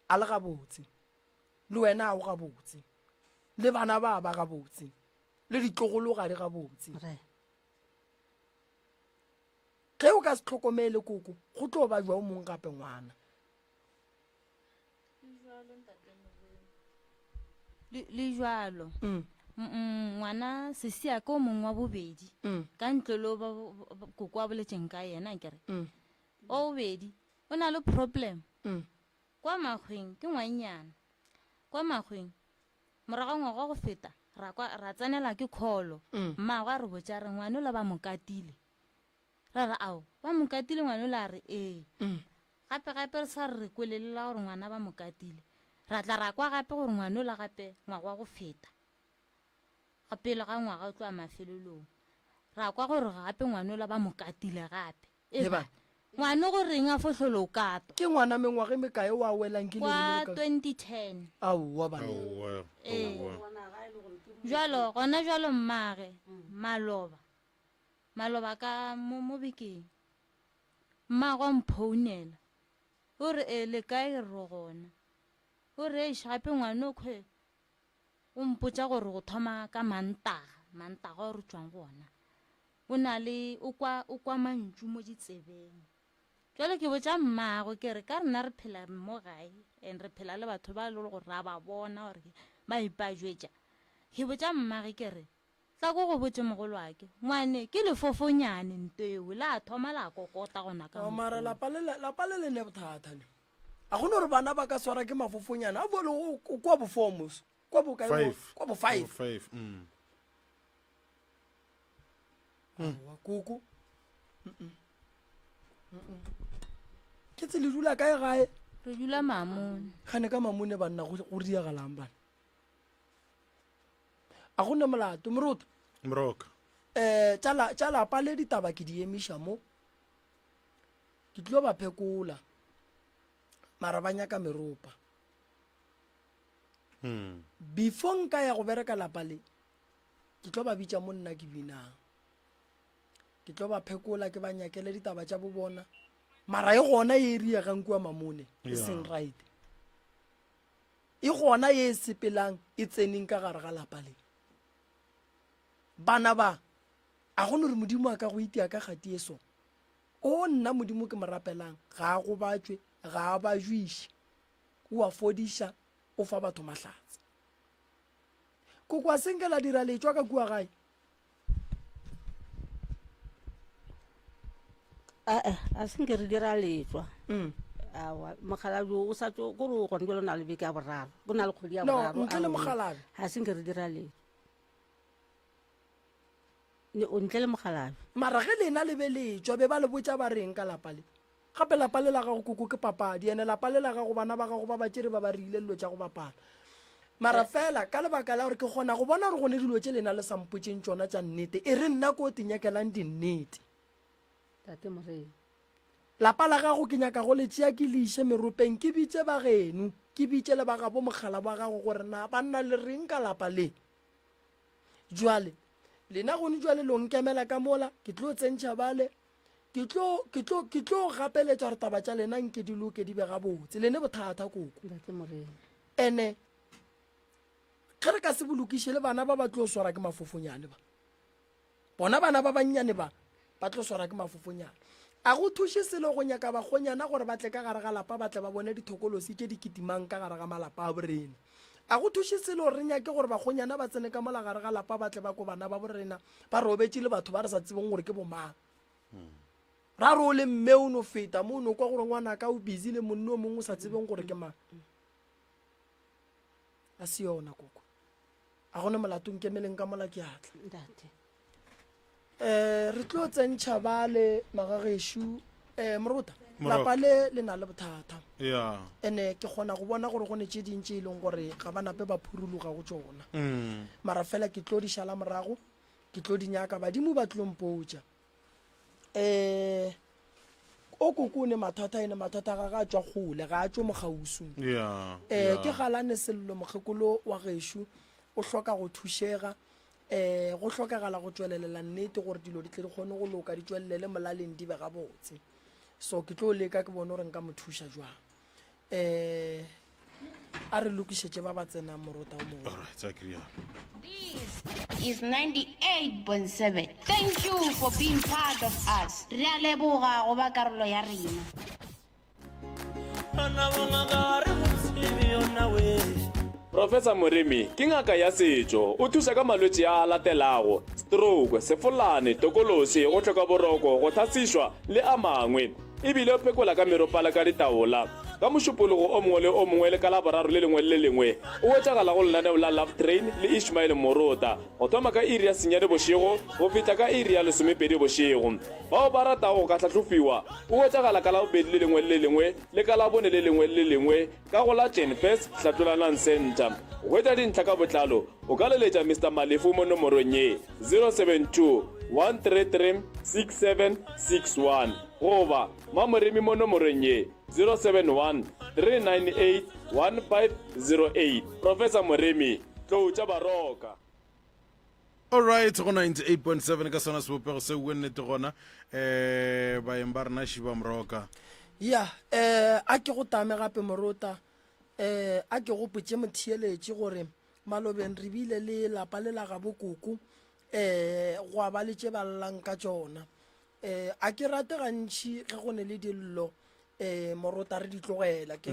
a le gabotse le wena a o gabotse le bana ba gabotse le ditlogolo ga di gabotse ge o ka se tlhokomele koko go tlo ba jwa o mongwe gape ngwana le jalo ngwana sesia ke o mongwe wa bobedi ka ntle le koko a boletseng ka yena kere o bobedi o na le problem kwa magweng ke ngwannyana kwa magweng morago ngwaga go feta ra tsenela ke kgolo mmago a re botša re ngwane o la ba mokatile ra re ao ba mokatile ngwane o la re gape re sa re kwelelela gore ngwana ba mokatile ra tla ra kwa gape gore ngwane o la gape ngwaga wa go feta gapele ga ngwaga o tloa mafelelong ra kwa gore gape ngwane o la ba mokatile gape ngwane go reng a fotlholo kato ke ngwana mengwaga mekae wa welang ke kwa 2010 aowa bana jalo gona jalo mmage maloba ka mo bekeng mmago a mphounela o re le kae re gona o re gape ngwane o kgwe o mpotsa gore go thoma ka mantaga o re tswang gona o na le o kwa mantšu mo ditsebeng jalo ke botša mmago ke re ka rena re phela mo gae and re phela le batho ba le gore ra ba bona gore ba ipajwetša ke botsa mmage kere tla ko go botse mogolo wake ngwane ke lefofonyane nteo la thoma la kokota gona ka mara lapa le ne bothata le a gone gore bana ba ka swara ke mafofonyana a bole kwa bo 4 mos kwa bo 5 wa kuku ke tse le dula kae gae re dula mamone gane ka mamone banna go diagalang bana a gone molato moroka tša lapa le ditaba ke di emiša mo ke tlo ba phekola mara ba nyaka meropa before nka ya go bereka lapa le ke tlo ba bitša mo nna ke binang ke tlo ba phekola ke ba nyakele ditaba tša bobona mara e gona ye ria gang kua mamone e seng right e gona ye sepelang e tseneng ka gare ga lapa le bana ba a gone gore modimo a ka go itia ka kgati eso o nna modimo ke morapelang ga a go batswe ga a ba jwiše o a fodiša o fa batho mahlatse koko a senkela dira letswa ka kua gae a senke re dira letswa awa mogalabi o sa tso go re gone jalo na le beke ya boraro go na le kgwedi ya boraro ntle le mogalabi ga senke re dira letswa o ntle le mogalabi mara ge lena le be letswa be ba le botsa ba reng ka lapa le gape lapa le la gago koko ke papadi ene lapa le la gago bana ba gago ba batsere ba ba rile dilo tša go bapala mara fela ka lebaka la gore ke kgona go bona gore gone dilo tše lena le sampotseng tsona tša nnete e re nna ko o tinyakelang dinnete tate morena lapa la gago ke nyaka go le tšea ke leiše meropeng ke bitse ba geno ke bitse le ba gabo mogala ba gago gore na ba nna le reng ka lapa le jwale lena gone jwale lo nkemela ka mola ke tlo tsentšha bale ke tlo gapeletša gore taba tša lena nke di loke di be gabotse lene bothata koko tate morena ene ge re ka se bolokiše le bana ba ba tlo swara ke mafofonyane ba bona bana ba bannyane ba tlo swara ke mafofonyane a go thuše selo go nyaka bagonyana gore ba tle ka gare ga lapa ba tle ba bone dithokolosi tše di kitimang ka gare ga malapa a borena a go thuše selo re nyake gore bagonyana ba tsene ka mola gare ga lapa ba tle ba ko bana ba borena ba robetse le batho ba re sa tsebeng gore ke bomang ra re o le mme o no feta mo o no kwa gore ngwana ka o busy le monne o mongwe o sa tsebeng gore ke mang a se yona koko a gone molatong kemeleng ka mola ke atla re tlo tsentšha bale magagešo morota lapa le na le bothata ene ke kgona go bona gore go ne tše dintši e leng gore ga ba nape ba phuruluga go tsona mara fela ke tlo di šala morago ke tlo di nyaka badimo ba tlompotša o kokone mathata ene mathata ga ga tswa kgole ga a tswe mogausong ke galane sello mokgekolo wa gešo o hloka go thušega go hlokagala go tswelelela nnete gore dilo di tle di kgone go loka di tswelele molaleng di be gabotse so ke tlo leka ke bone gore nka mo thuša jwang a re lokišetše ba ba tsenang morota o mongwe. This is 98.7. Thank you for being part of us. Re a leboga go ba karolo ya rena. Professor Moremi ke ngaka ya setšo o thusa ka malwetse a latelago stroke sefolane tokolosi go hloka boroko go tlhasišwa le a mangwe ebile o phekola ka meropala ka ditaola ka mošupologo o mongwe le o mongwe le ka laboraro le lengwe le lengwe o wetšagala go lenaneo la Love Train le Ishmael Morota go thoma ka iri ya senyane bošego go fihla ka iri ya 12 bošego bao ba ratago go ka tlhatlhofiwa o wetšagala ka labobedi le lengwe le lengwe le ka labone le lengwe le lengwe ka go la Jenfest Hlatholanang Center go hwetša dintlha ka botlalo o ka leletša Mr. Malefu mo nomorong ye 072 133 6761 goba Mamoremi mo nomorong ye 071 398 1508. Professor Moremi tlo baroka. All right, go 98.7 ka sona sebopego se o nnete gona ba emba rena shiba mroka ya a ke go tame gape morota a ke go potše mothieletse gore malobeng re bile le lapa le la gabo koko go ba le tše ba llang ka tsona a ke rate gantši ge go ne le dillo morota re di tlogela ke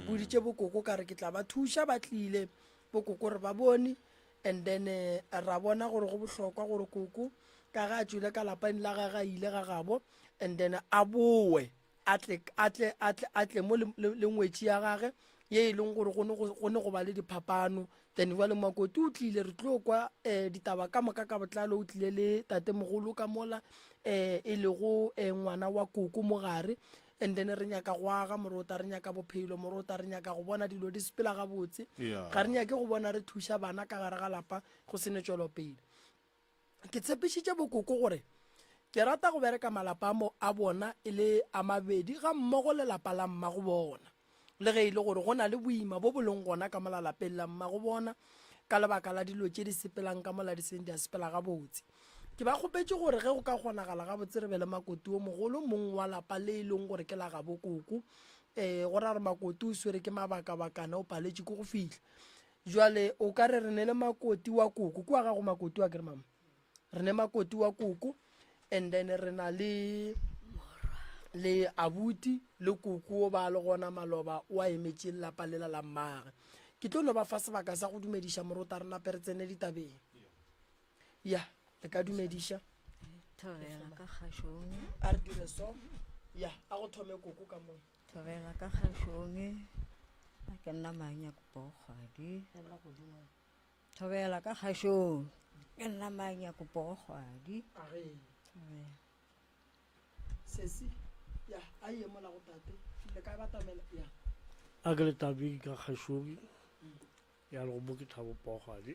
boditše bokoko ka re ke tla ba thuša ba tlile bokoko re ba bone and then ra bona gore go bohlokwa gore koko ka ga tswile ka lapane la ga ile ga gabo and then a boe atle mo lengwetši ya gage ye e leng gore go ne go ba le diphapano then jale Makoti o tlile re tlo kwa ditaba ka moka ka botlalo o tlile le tatemogolo ka mola e le go ngwana wa koko mo gare and then re nyaka go aga Morota re nyaka bophelo Morota re nyaka go bona dilo di sepela ga botse ga re nyake go bona re thuša bana ka gare ga lapa go sene tšwelopele ke tshepišitše bokoko gore ke rata go bereka malapa a bona e le a mabedi ga mmogo le lapa la mmago bona le ge e le gore go na le boima bo boleng gona ka malalapeng la mmago bona ka lebaka la dilo tše di sepelang ka mola di seng di a sepela ga botse ke ba kgopetse gore ge go ka kgonagala ga botse re be le Makoti o mogolo mong wa lapa le e leng gore ke la ga bokoko go ra re Makoti o swere ke mabaka-bakana o paletše ko go fitlha jwale o ka re ne le Makoti wa koko kua ga go Makoti wa kere mama re ne Makoti wa koko and then re na le abuti le koko o ba le gona Maloba wa emetše lapa lela la mmage ke tlo no ba fa sebaka sa go dumediša Morota rena pere tsene ditabeng ya le ka dumediša Thobela ka kgašong a re dire so ya a go thome koko ka mo Thobela ka kgašong a ke nna Manya Kopogwadi Thobela ka kgašong ke nna Manya Kopogwadi sesi ya a ye mola go tate le ka batamela ya a ke le tabi ka kgašong ya le go mo ke Thabo Pogwadi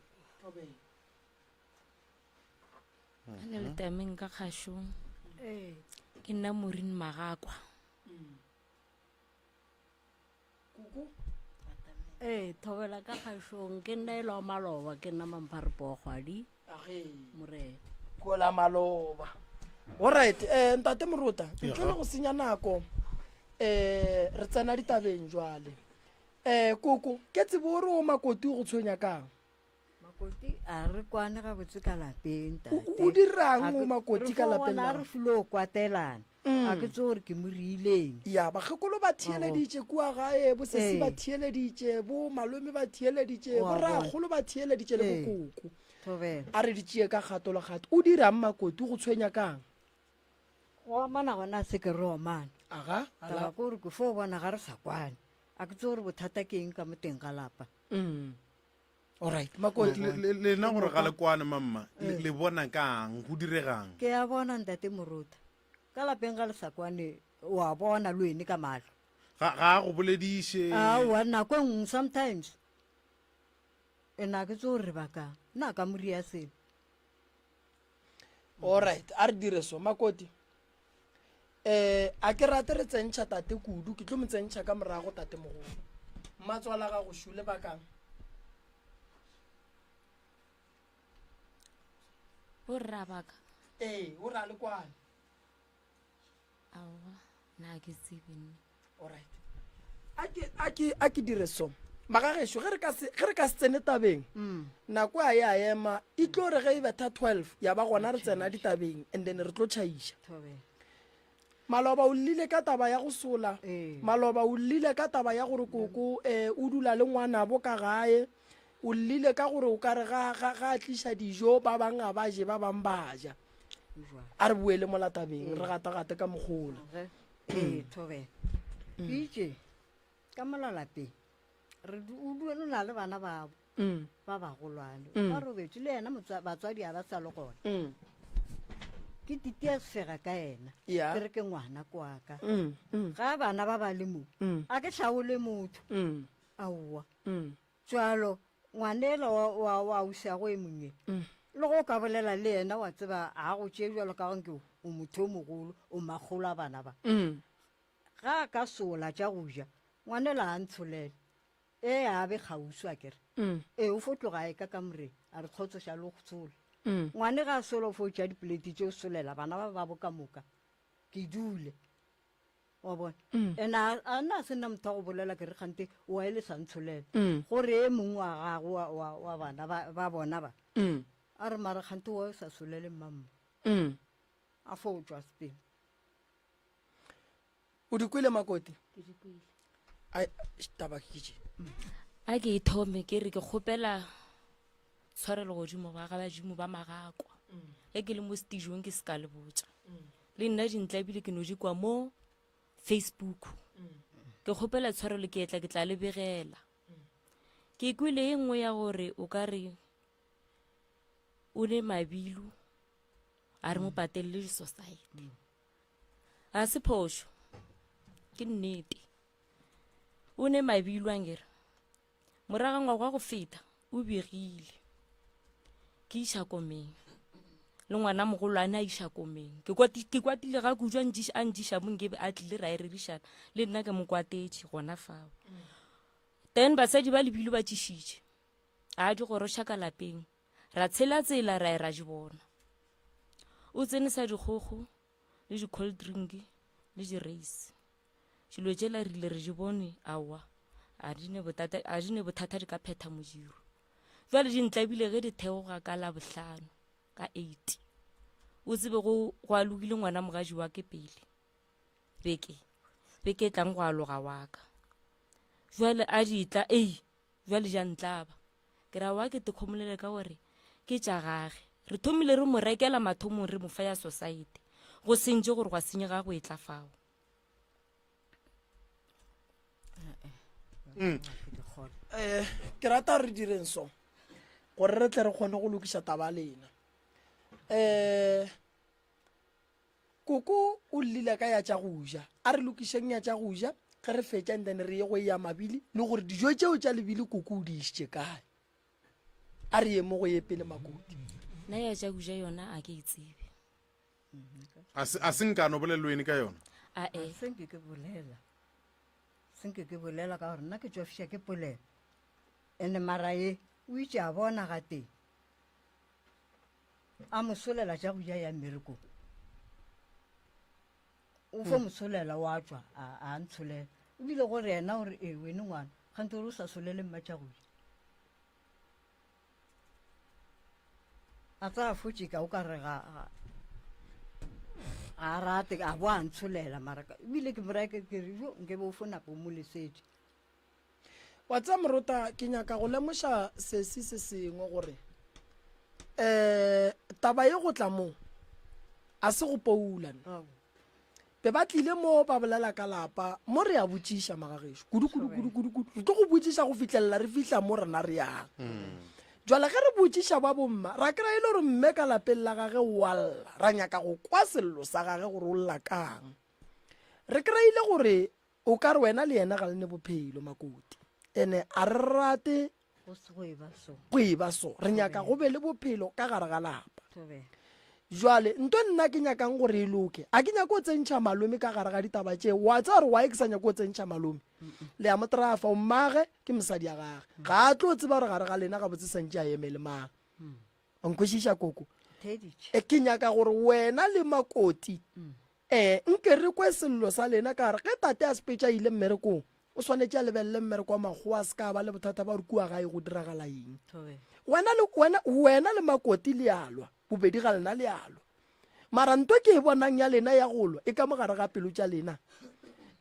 ane le tameng ka kgašong ke nna Morin Magakwa koko Thobela ka kgašong ke nna Elwa Maloba ke nna Mampare Pogwadi Morena kola Maloba alright ntate Morota ke tlo go senya nako re tsena ditabeng jwale koko ke tsebo gore o Makoti o go tshwenya kang Makoti a re kwane ga botse ka lapeng o dirang o Makoti ka lapeng la re filo kwatelana a ke tse gore ke mo riileng ya bagekolo ba thieleditše kua gae bosesi ba thieleditše bo malome ba thieleditše boragolo ba thieleditše le bokoko a re ditšee ka gato le gato o dirang Makoti o go tshwenya kang go amana gona se ke re omana aga taba ke gore ke fo bona ga re sa kwane a ke tse gore bothata ke eng ka mo teng ga lapa alright Makoti lena gore ga le kwane mamma le bona kang go diregang ke ya bona ntate Morota ka lapeng ga le sa kwane wa bona le wene ka mahlo ga go bolediše aowa nako ngwe sometimes ena ke tse gore re bakang nna ka moria seno alright a re dire so Makoti a ke rate re tsentšha tate kudu ke tlo mo tsentšha ka morago tate mogolo mmatswala ga go šule bakang o rra baka o ra le kwane aowa nna ke tsebenne alright a ke dire so magagešo ge re ka se tsene tabeng nako a ye a ema e tlo re ge e betha 12 ya ba gona re tsena ditabeng and then re tlo tšhaiša Maloba o lile ka taba ya go sola Maloba o lile ka taba ya gore koko o dula le ngwana bo ka gae o lile ka gore o ka re ga tliša dijo ba bang a ba je ba bang ba ja a re buele mo latabeng re gata-gate ka mogolo Thobela itše ka molalapeng o duelo na le bana ba bagolwane ba robetse le ena batswadi a ba sa le gona ke titia sefega ka ena ke re ke ngwana kwaka ga bana ba ba le mo a ke tlhaole motho aowa jalo ngwanela wa usago e monnye le go ka bolela le ena wa tseba a go tšee jalo ka gonke o motho o mogolo o magolo a bana ba ga ka sola tša go ja ngwanela a ntsholele a be kgauswa kere o fotloga e ka moreng a re kgotsoša le go tsola ngwane ga a sola o fo tša dipoleti tše o solela bana ba ba bo ka moka ke dule wa bona and a nna a se nna motho wa go bolela ke re kgante wa e le sa ntsholela gore e mongwe wa gago wa bana ba bona ba a re mara kgante wa sa solele mamma a fo tswa sepeng o di kwele Makoti taba ke tše a ke ithome ke re ke kgopela tshwarelo godimo ba ga badimo ba magakwa ge ke le mo stageng ke se ka le botsa le nna dintla ebile ke no di kwa mo Facebook ke kgopela tshwarelo ke etla ke tla le begela ke kwile e nngwe ya gore o ka re o ne mabilu a re mo patelele di-society a se phošo ke nnete o ne mabilu angere moragangwa gwa go feta o begile ke iša komeng le ngwana mogolwane a iša komeng ke kwatile ga kujwa a njiša monkebe a tlile ra e rerišana le nna ke mo kwatetše gona fao then basadi ba lebilo ba tšišitše a di goroša ka lapeng ra tsela ra e ra di bona o tsene sa dikgogo le di-cold drink le di-race dilo tšela rile re di bone awa a di ne bothata di ka phetha modiro jwale dintla ebile ge di theoga ka la bohlano ka 8 o tsebe go a lokile ngwana mogadi wa ke pele beke tlang go a loga wa ka jwale a ditla jwale ja ntlaba ke ra wa ke te khomolele ka gore ke tša gage re thomile re mo rekela mathomong re mo fa ya society go sentse gore gwa senyega go etla fao ke rata re direng so gore re tle re kgone go lokiša taba lena koko o lile ka ya tša go ja a re lokišeng ya tša go ja ge re fetša and then re ye go ya mabili le gore dijo tšeo tša lebile koko o di išitše kae a re ye mo go ye pele makoti nna ya tša go ja yona a ke itsebe a senkano bolelweni ka yona senke ke bolela ka gore nna ke tšofiša ke polela ande maraye o itše a bona ga teng a mosolela tša go ja ya mmereko o fa mosolela wa tšwa a ntsholela ebile gore yena gore wene ngwana gante gore o sa solele mma tša go ja a tsa fotse ka o ka re ga rate a bo a ntsholela maraka ebile ke morake ke re jo nke bo fona po mo lesedi wa tsa morota ke nyaka go lemoša se sengwe gore taba ye go tla mo a se go poulana be ba tlile mo ba bolela ka lapa mo re ya botšiša magagesho kudu re tlo go botšiša go fitlhelela re fihla mo rena re yang jwale ge re botšiša ba bomma ra kry-a ile gore mme ka lapeng la gage walla ra nyaka go kwa sello sa gage gore o lla kang re kry-ile gore o ka re wena le yena ga le ne bophelo makoti ene a re rate go eba so re nyaka go be le bophelo ka gare ga lapa jwale nto nna ke nyakang gore e loke a ke nyaka o tsentšha malome ka gare ga ditaba tše wa tsa gore wa e ke sa nyaka o tsentšha malome le ya motrafa o mmage ke mosadi ya gage ga a tlo o tseba gore gare ga lena ga botse santše a emele mang onkwešiša koko ke nyaka gore wena le makoti nke re kwe sello sa lena ka gare ge tate a sepetša ile mmerekong o swanetše a lebelele mmereko wa makgowa a se ka ba le bothata ba gore kua gae go diragala eng wena le makoti le alwa bobedi ga lena le alwa mara nto ke e bonang ya lena ya golwa e ka mogare ga pelo tša lena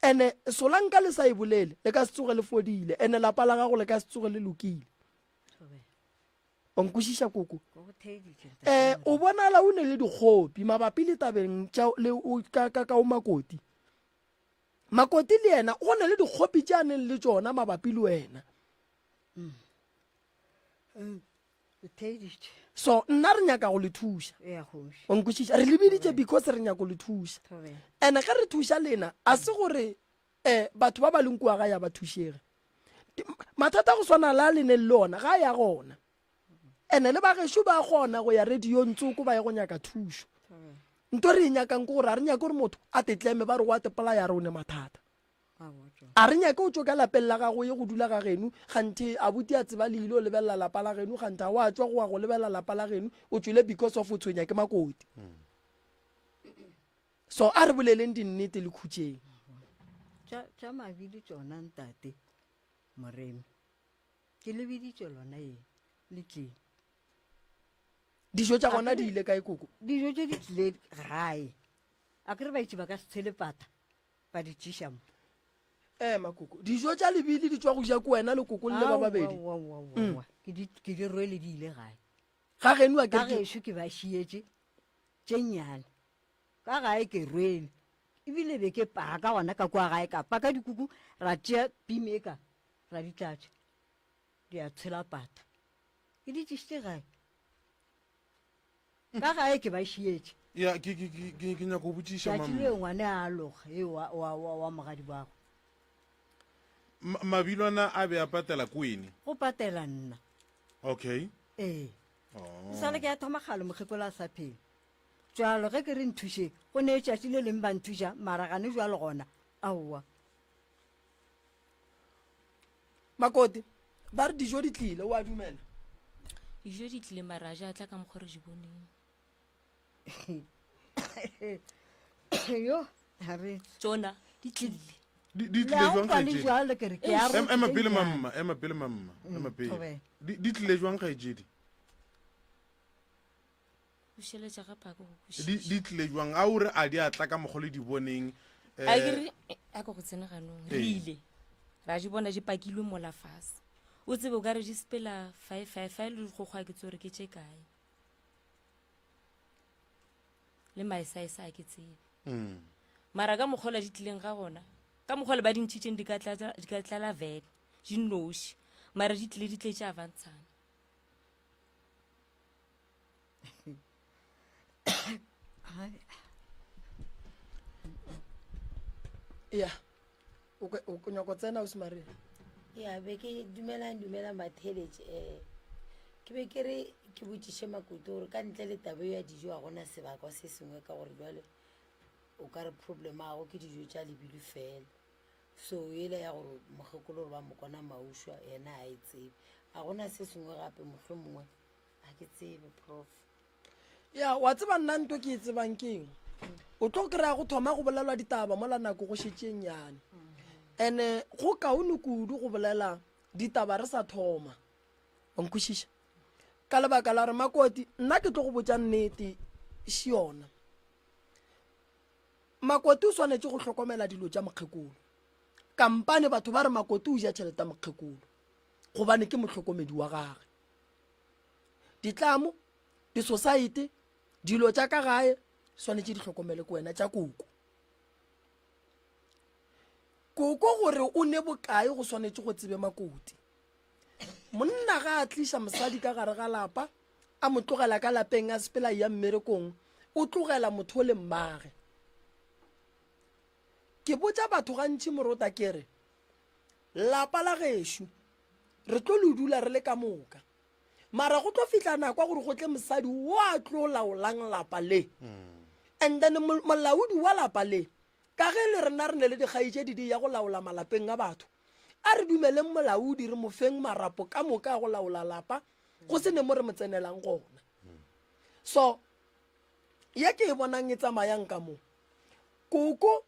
ene solanka le sa e bolele le ka se tsoge le fodile ene lapa la gago le ka se tsoge le lokile onkwešiša koko o bonala o ne le dikgopi mabapi le tabeng ka o makoti le yena o ne le dikgopi tša a neng le tšona mabapi le wena so nna re nyaka go le thuša onkwešiša re lebeditše because re nyaka go le thuša ene ge re thuša lena a se gore batho ba ba leng kua ga ya ba thušege mathata go swana la lene le ona ga ya gona ene le bagešo ba gona go ya radio ntsoko ba ye go nyaka thušo nto re e nyakang ke gore a re nyake gore motho a tetleme ba re go a tepela ya re o ne mathata a re nyake o tšo ka lapeng la gago ye go dula ga geno gante a buti a tseba leile o lebelela lapa la geno gante a wa tswa go wa go lebelela lapa la geno o tswile because of o tshwenya ke makoti so a re boleleng dinnete le khutšeng tša mabidi tšona ntate moremi ke lebiditše lona ye le tlile dijo tša gona di ile kae koko dijo tše di tlile gae a kere baitši ba ka se tshele pata ba di tšiša mo makoko dijo tša lebile di tswa go ja ko wena le koko le ba babedi ke di rwele di ile gae ga geno wa ka gešo ke ba šietše tše nnyane ka gae ke rwele ebile be ke paka gona ka kwa gae ka paka dikuku ra tšea pimeka ra di tlatša di a tshela pata ke di tšešitše gae ka gae ke ba šietše ya ke nyaka go botšiša tšatši le ngwane a aloga e wa mogadi bago mabilwana a be a patela kwene go patela nna okay e sale ke ya thoma gale mokgekola a sa phele jalo ge ke re nthušeng go ne tšatši le leng ba nthuša maragane jalo gona aowa Makoti ba re dijo di tlile wa dumela dijo di tlile maraja a tla ka mokgore di boneng yo are tsona di tlile di tlile jwang jalo ke re ke ya ema pele mamma ema pele di tlile jwang gaetšedi o sheletša gape go di tlile jwang a o re a di a tla ka mogole di boneng a ko go tsena ganong re ile ra di bona di pakilwe mola fase o tsebe o ka re di sepela 5 le go gwa ke tsore ke tše kae le maesaesa a ke tsebe mara ka mokgola di tlileng ga gona ka mokgola ba dintšhitšeng di ka tlala vele di noši mara di tlile di tletše avantshana ya o nyako tsena o semarena ya be ke dumelang batheletše ke be ke re ke botšiše Makoti gore ka ntle le taba ya dijo a gona sebaka se sengwe ka gore jale o ka re problem ago ke dijo tša lebile fela so ele ya gore mokgekolo gore ba mokona maušwa yena a e tsebe a gona se sengwe gape mohlho mongwe a ke tsebe prof ya wa tseba nna nto ke e tsebang keng o tlo kry-a go thoma go bolelwa ditaba mola nako go šetšeng yane and go kaone kudu go bolela ditaba re sa thoma onkwešiša ka lebaka la gore Makoti nna ke tlo go botša nnete se yona Makoti o swanetše go hlokomela dilo tša mokgekolo kampane batho ba re Makoti o ja tšhelete ya mokgekolo gobane ke motlhokomedi wa gage ditlamo di-society dilo tša ka gae swanetše di hlokomele ko wena tša koko gore o ne bokae go swanetše go tsebe Makoti monna ga a tliša mosadi ka gare ga lapa a mo tlogela ka lapeng a sepela ya mmerekong o tlogela motho o le mmage ke botša batho gantši morota ke re lapa la gešo re tlo le dula re le ka moka mara go tlo fihla nakwa gore go tle mosadi o a tlo laolang lapa le and then molaodi wa lapa le ka ge le rena re ne le dikgaetšedi di ya go laola malapeng a batho a re dumeleng molaodi re mofeng marapo ka moka a go laola lapa go se ne mo re mo tsenelang gona so ya ke e bonang e tsamayang ka mo koko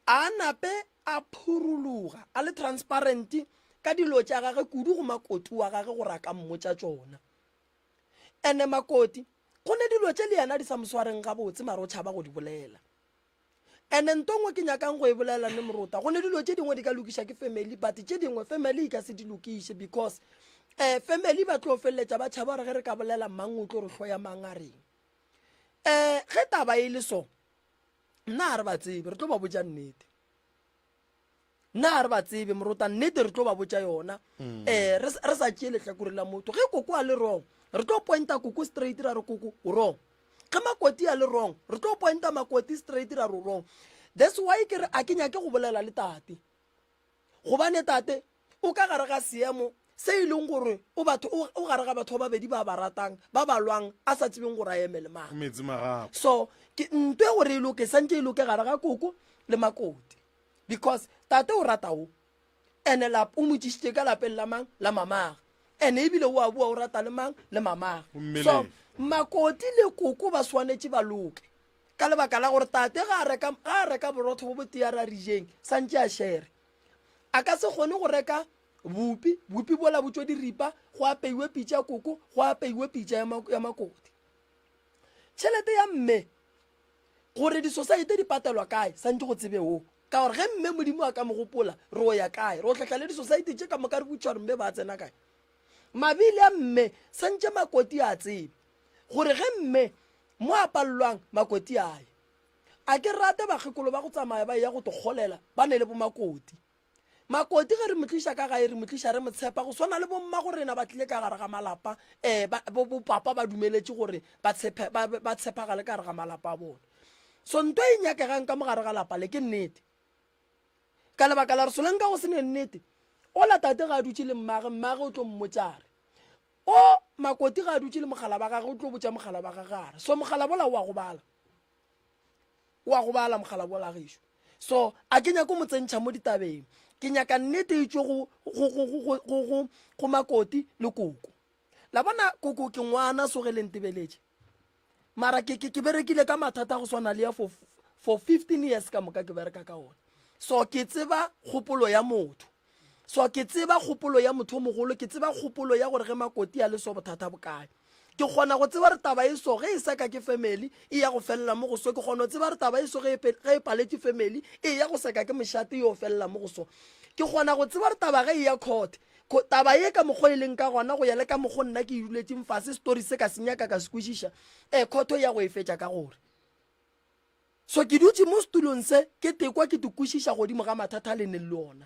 a nape a phuruluga a le transparent ka dilo tša gage kudu go Makoti wa gage gore a ka mmotša tšona ene Makoti go ne dilo tše le yena di sa moswareng ga botse mara o tšhaba go di bolela ene ntongwe ke nyakang go e bolela le morota go ne dilo tše dingwe di ka lokiša ke family but tše dingwe family e ka se di lokiše because family ba tlo feleletša ba tšhaba gore ge re ka bolela mang o tlo re hloya mang a reng ge taba e le so nna a re ba tsebe re tlo ba botša nnete nna a re ba tsebe morota nnete re tlo ba botša yona re sa tšee lehlakore la motho ge koko a le wrong re tlo pointa koko straight ra re koko o wrong ge Makoti a le wrong re tlo pointa Makoti straight ra re wrong that's why ke re a ke nyake go bolela le tate gobane tate o ka gare ga seemo se e leng gore o gare ga batho ba babedi ba ba ratang ba ba lwang a sa tsebeng gore a eme le maga so ke ntwe gore e loke santse e loke gare ga koko le Makoti because tate o rata o ene la o motšisitše ka lapeng la mang la mamaga ene ebile o a bua o rata le mang le mamaga so Makoti le koko ba swanetše ba loke ka lebaka la gore tate ga a reka borotho bo boteara rijeng santse a shere a ka se kgone go reka bupi bola botšo diripa go apeiwe pitša koko go apeiwe pitša ya Makoti tšhelete ya mme gore di-society di patelwa kae santse go tsebe o ka gore ge mme modimo a ka mogopola re o ya kae re o tlhatla le di-society tše ka moka re botša gore mme ba tsena kae mabile a mme santse makoti a tsebe gore ge mme mo a pallwang makoti aye a ke rate bagekolo ba go tsamaya ba ya go togolela ba ne le bo makoti ge re motliša ka gae re motliša re motshepa go swana le bomma gore na ba tlile ka gare ga malapa bopapa ba dumeletse gore ba tshepagale ka gare ga malapa a bone so nto e nyakegang ka mogare ga lapa le ke nnete ka lebaka la re soleng ka go se ne nnete o la tate ga a dutse le mmage o tlo mmotsare o makoti ga a dutse le mogala ba gage o tlo botsa mogala ba gagare so mogala bola wa go bala mogala bola gešo so a ke nyako motsentšha mo ditabeng ke nyaka nnete e tswe go makoti le koko la bona koko ke ngwana sogeleng tebeletse mara ke berekile ka mathata go swana le ya for 15 years ka moka ke bereka ka ona so ke tseba kgopolo ya motho mogolo ke tseba kgopolo ya gore ge makoti a le so bothata bokae ke kgona go tseba re taba e so ge e seka ke family e ya go fella mo go so ke kgona go tseba re taba e so ge e paletse family e ya go seka ke mošate yo fella mo go so ke kgona go tseba re taba ge e ya court taba ye ka mokgo e leng ka gona go ya le ka mokgo nna ke e duletseng fase story se ka senyaka ka se kwešiša court ya go e fetša ka gore so ke dutse mo stulong se ke tekwa ke tukwešiša godimo ga mathata le ne le ona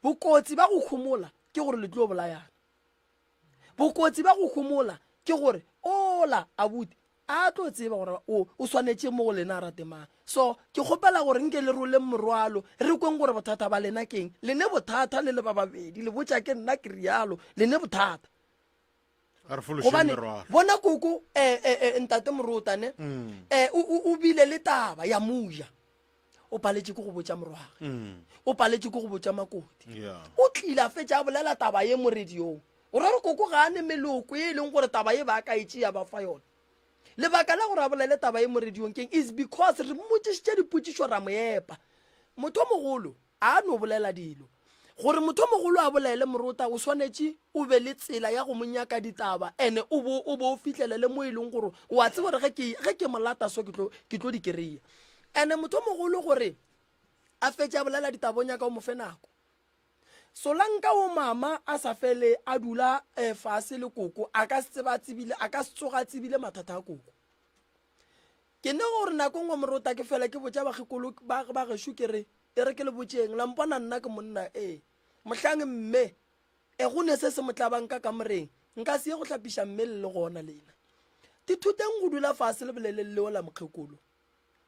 bokotsi ba go kgomola ke gore le tlo bolayana bokotsi ba go kgomola ke gore ola abuti a tlo tseba gore o swanetse mo go lena rate mang so ke kgopela gore nke le role morwalo re kweng gore bothata ba lena keng le ne bothata le le ba babedi le botsa ke nna ke rialo le ne bothata gobane bona koko ntate morotane o bile le taba ya moja o paletse ke go botsa morwage o paletse ke go botsa makoti o tlile a fetša a bolela taba ye mo radiong o ra re koko ga a ne meloko e leng gore taba ye ba ka itšea ba fa yona lebaka la gore a bolele taba ye mo radiong keng is because re mmotsišitše dipotšišo ra moepa motho mogolo a no bolela dilo gore motho mogolo a bolele morota o swanetše o be le tsela ya go monyaka ditaba ene o bo o fitlhelele mo e leng gore o a tseba gore ge ke molata so ke tlo di kry-a ene motho mogolo gore a fetše a bolela ditabong ya ka o mofe nako solanka o mama a sa fele a dula fase le koko a ka se tsoga tsebile mathata a koko ke ne gore nako ngwe morota ke fela ke botsa bagekolo ba gešo ke re e re ke le botseng la mpona nna ke monna mohlang mme go ne se motlabanka ka moreng nka se ye go hlapiša mme le gona lena dithuteng go dula fase le bolele leo la mokgekolo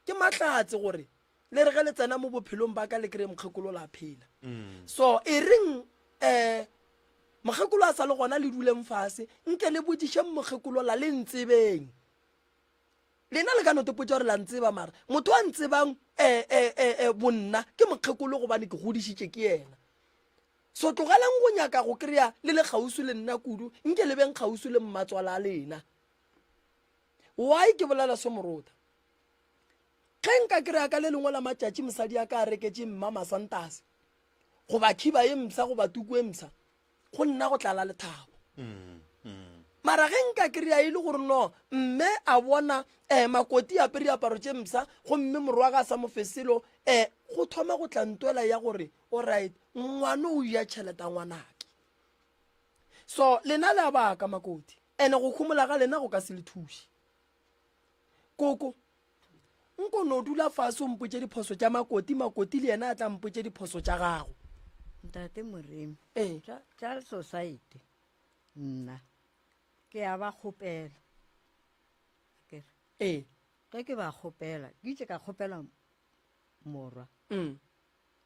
ke matlatse gore le re ge le tsena mo bophelong ba ka le kry mokgekolo la phela so e reng mokgekolo a sa le gona le duleng fase nke le botsišeng mokgekolo la le ntsebeng lena le ka notepotsa gore la ntseba mara motho a ntsebang bonna ke mokgekolo gobane ke godišitše ke yena so tlogelang go nyaka go kry-a le kgausu le nna kudu nke le beng kgausu le mmatswala a lena why ke bolela so morota ge nka kry-a ka le lengwe la matšatši mosadi ya ka a reketse mma masantase go ba khiba ye msa go ba tuku e msa go nna go tlala lethabo mara ge nka kry-a e le gore no mme a bona makoti a pere diaparo tše msa go mme morwaga a sa mofeselo go thoma go tlantwela ya gore alright ngwane o ya tšheleta ngwanake so lena le a baka makoti ene go khumola ga lena go ka se le thuši koko nko no dula fase o mpotse diphoso tša makoti le yena a tla mpotse diphoso tša gago ntate moremi tša society nna ke a ba kgopela ge ke ba kgopela ke itse ka kgopela morwa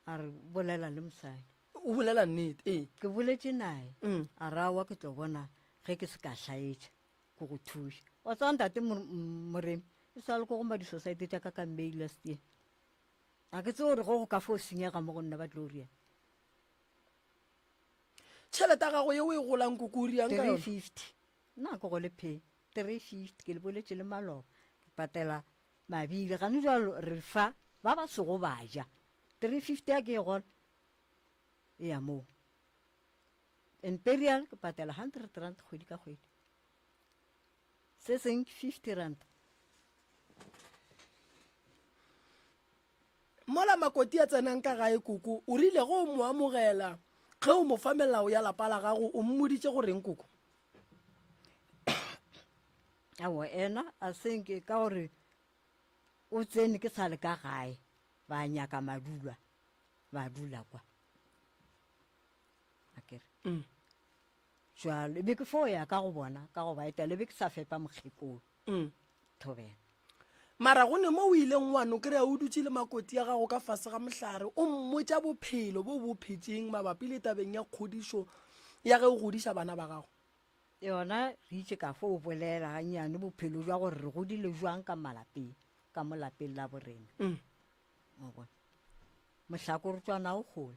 a re bolela le mosadi o bolela nnete ke boletše nae a rawa ke tlo bona ge ke se ka hlaetša ko go thuša wa tswa ntate moremi e sa le ko gomba di-society tša ka mei last year a ke tse gore go ka fo o senyega mo go nna ba tlo riang tšhelete ya gago ye o e golang kokoriang ka 350 nna ko go le pay 350 ke le boletše le maloba ke patela mabile gane jalo re fa ba ba sego ba ja 350 a ke e gona e ya moo imperial ke patela 100 rand kgwedi ka kgwedi se seng 50 rand mola makoti a tsenang ka gae koko o rile go mo amogela ge o mo fa melao ya lapa la gago o mmoditse goreng koko awo ena a senke ka gore o tsene ke sa le ka gae ba nyaka madula ba dula kwa akere jalo ebe ke fo ya ka go bona ka go baeta lebe ke sa fepa mokgekolo Thobela mara go ne mo o ileng wa no kry-a o dutse le makoti ya gago ka fase ga mohlare o mmotsa bophelo bo bo phetseng mabapi le tabeng ya kgodišo ya ge o godiša bana ba gago yona re itse ka fo o bolela gannyane bophelo jwa gore re godile jwang ka malapeng ka mo lapeng la borena mohlako re tswana o kgole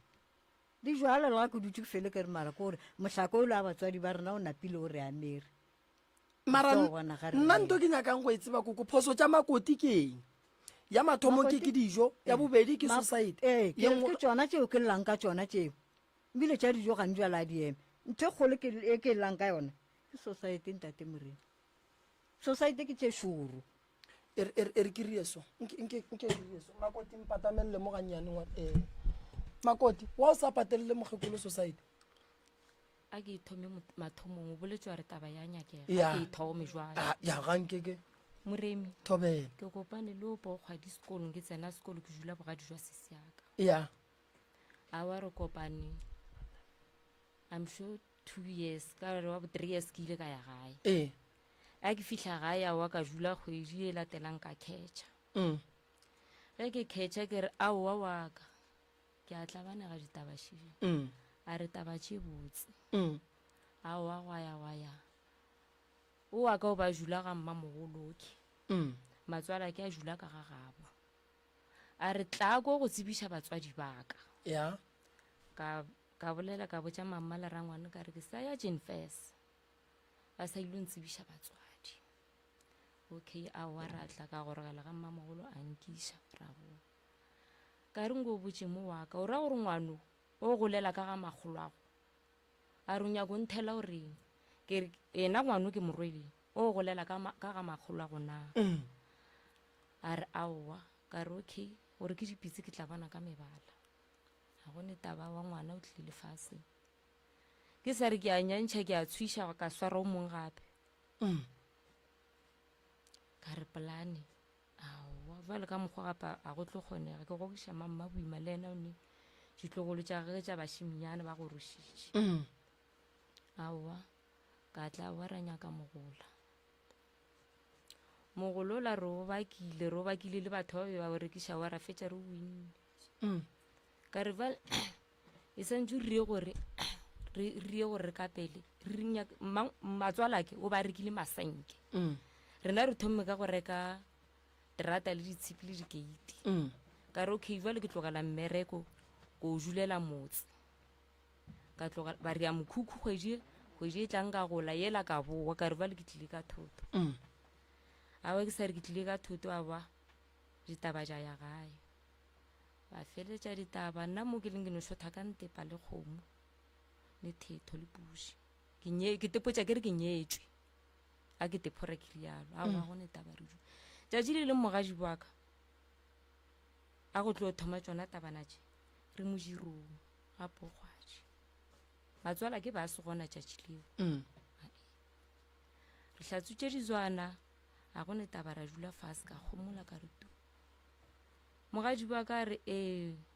di jwale le ga ke dutse ke fele ke re mara ke gore mohlako o le a batswadi ba rena o napile o re amere mara nna nto ke nyakang go e tseba koko phoso tša makoti ke eng ya mathomo ke dijo ya bobedi ke society ke tsona tšeo ke llang ka tsona tšeo ebile tša dijo gane jala di eme ntho e kgolo e ke llang ka yona ke society ntate morena society ke tše šoro e re ke rieso nke rieso makoti mpatamelele mo gannyane makoti wa o sa patelele mokgekolo society a ke ithome mathomong o boletswa re taba ya nyakega Ya. ke ithome jwale ya gankeke moremi Thobela ke kopane le o po kgwadi sekolong ke tsena sekolo ke jula bogadi jwa sesiaka ya a wa re kopane I'm sure 2 years ka re wa bo 3 years ke ile ka ya gae a ke fihla gae a wa ka jula kgwedi e latelang ka catcha ge ke catcha ke re aowa wa ka ke a tlabanega ditaba šie a re taba tše botse aowa waya o wa ka o ba jula ga mma mogoloke matswala ke a jula ka ga gabo a re tla ko go tsebiša batswadi baka ya ka bolela ka botša mamma le rangwane ka re ke sa ya Jenfes a sa ile ntsebiša batswadi okay a wa ratla ka gore ga mma mogolo a nkiša ra bo ka re ngo botše mo wa ka o ra gore ngwano o go lela ka ga magolwago a re nya go nthela o reng ke ena ngwano ke morwedi o go lela ka ga magolwago na a re aowa ka re okay gore ke dipitse ke tla bona ka mebala ga gone taba wa ngwana o tlile lefase ke sa re ke a nyantšha ke a tshwiša ka swara o mong gape ka re polane aowa jale ka mokgwa gape a go tlo kgonega ke go kiša mamma boima le ena o ne ditlogolo tša gage tša bašiminyane ba go rušitše aowa ka tla wa ra nyaka mogolo la re o bakile le batho ba be ba o rekiša wa ra fetša re winne ka re val e santse re rie gore re ka pele matswala ke o ba rekile masenke rena re thomme ka go reka terata le ditshipi le dikeiti ka re okay jale ke tlogela mmereko ko o julela motse ka tloga ba re ya mokhukhu kgwedi e tlang ka gola yela ka boa ka re ba le ke tlile ka thoto a wa ke sa re ke tlile ka thoto a ba ditaba ja ya gae ba feletša ditaba nna mo ke leng ke no shotha ka ntepa le kgomo le thetho le puši ke tepotša ke re ke nyetšwe a ke tephora ke rialo a ba gone taba re tšatši le mogadi wa ka a go tlo thoma tšona tabanatše re mo jirong a pogwadi matswala ke ba se gona tšatši leo re hlatsutše dizwana a gone taba ra dula fase ka kgomola ka re tu mogadi wa ka re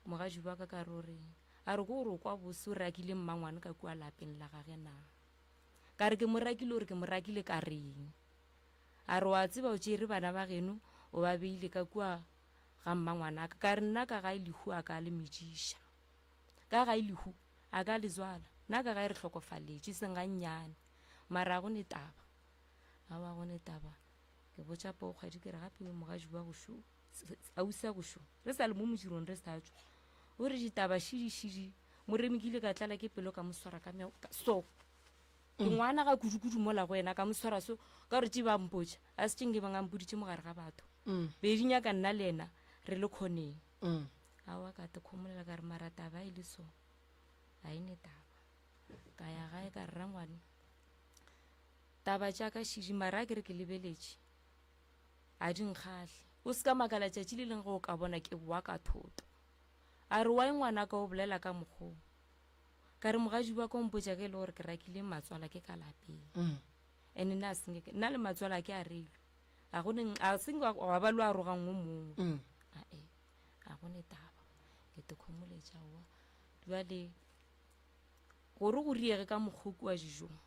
mogadi wa ka re ore a re ko gore o kwa bose o rakile mmangwane ka kua lapeng la gage na ka re ke mo rakile gore ke mo rakile ka reng a re wa tseba o tšere bana ba geno o ba beile ka kua ga mmangwana ka re nna ka gae lehu a ka le mejiša ka gae lehu a ka le zwala nna ka gae re tlhokofaletše seng ga nnyane mara go ne taba a wa gone taba ke botša po kgwedi ke re gape mogadi wa gošo ausa gošo re sa le mo mojirong re sa tswa o re ditaba šidi moremi ke ile ka tlala ke pelo ka moswara ka so ke ngwana ga kudu mola go ena ka moswara so ka gore tše ba mpotša a se tšeng ke ba ngampoditše mogare ga batho be di nyaka nna le ena re le kgoneng a wa ka te kgomolela ka re mara taba e le so a ene taba ka ya gae ka rra ngwane taba tša ka šidi mara ke re ke lebeletše a dinkgahle o se ka makala tšatši le leng go ka bona ke boa ka thoto a re wa ngwana ka o bolela ka mokgong ka re mogadi wa ka ompotsa ke le gore ke rakile matswala ke ka lapeng and nna le matswala ke a reilwe a seng wa ba lo a rogang o mongwe a gone taba ke te kgomoletša wa jwale gore go riege ka mokgoku wa dijong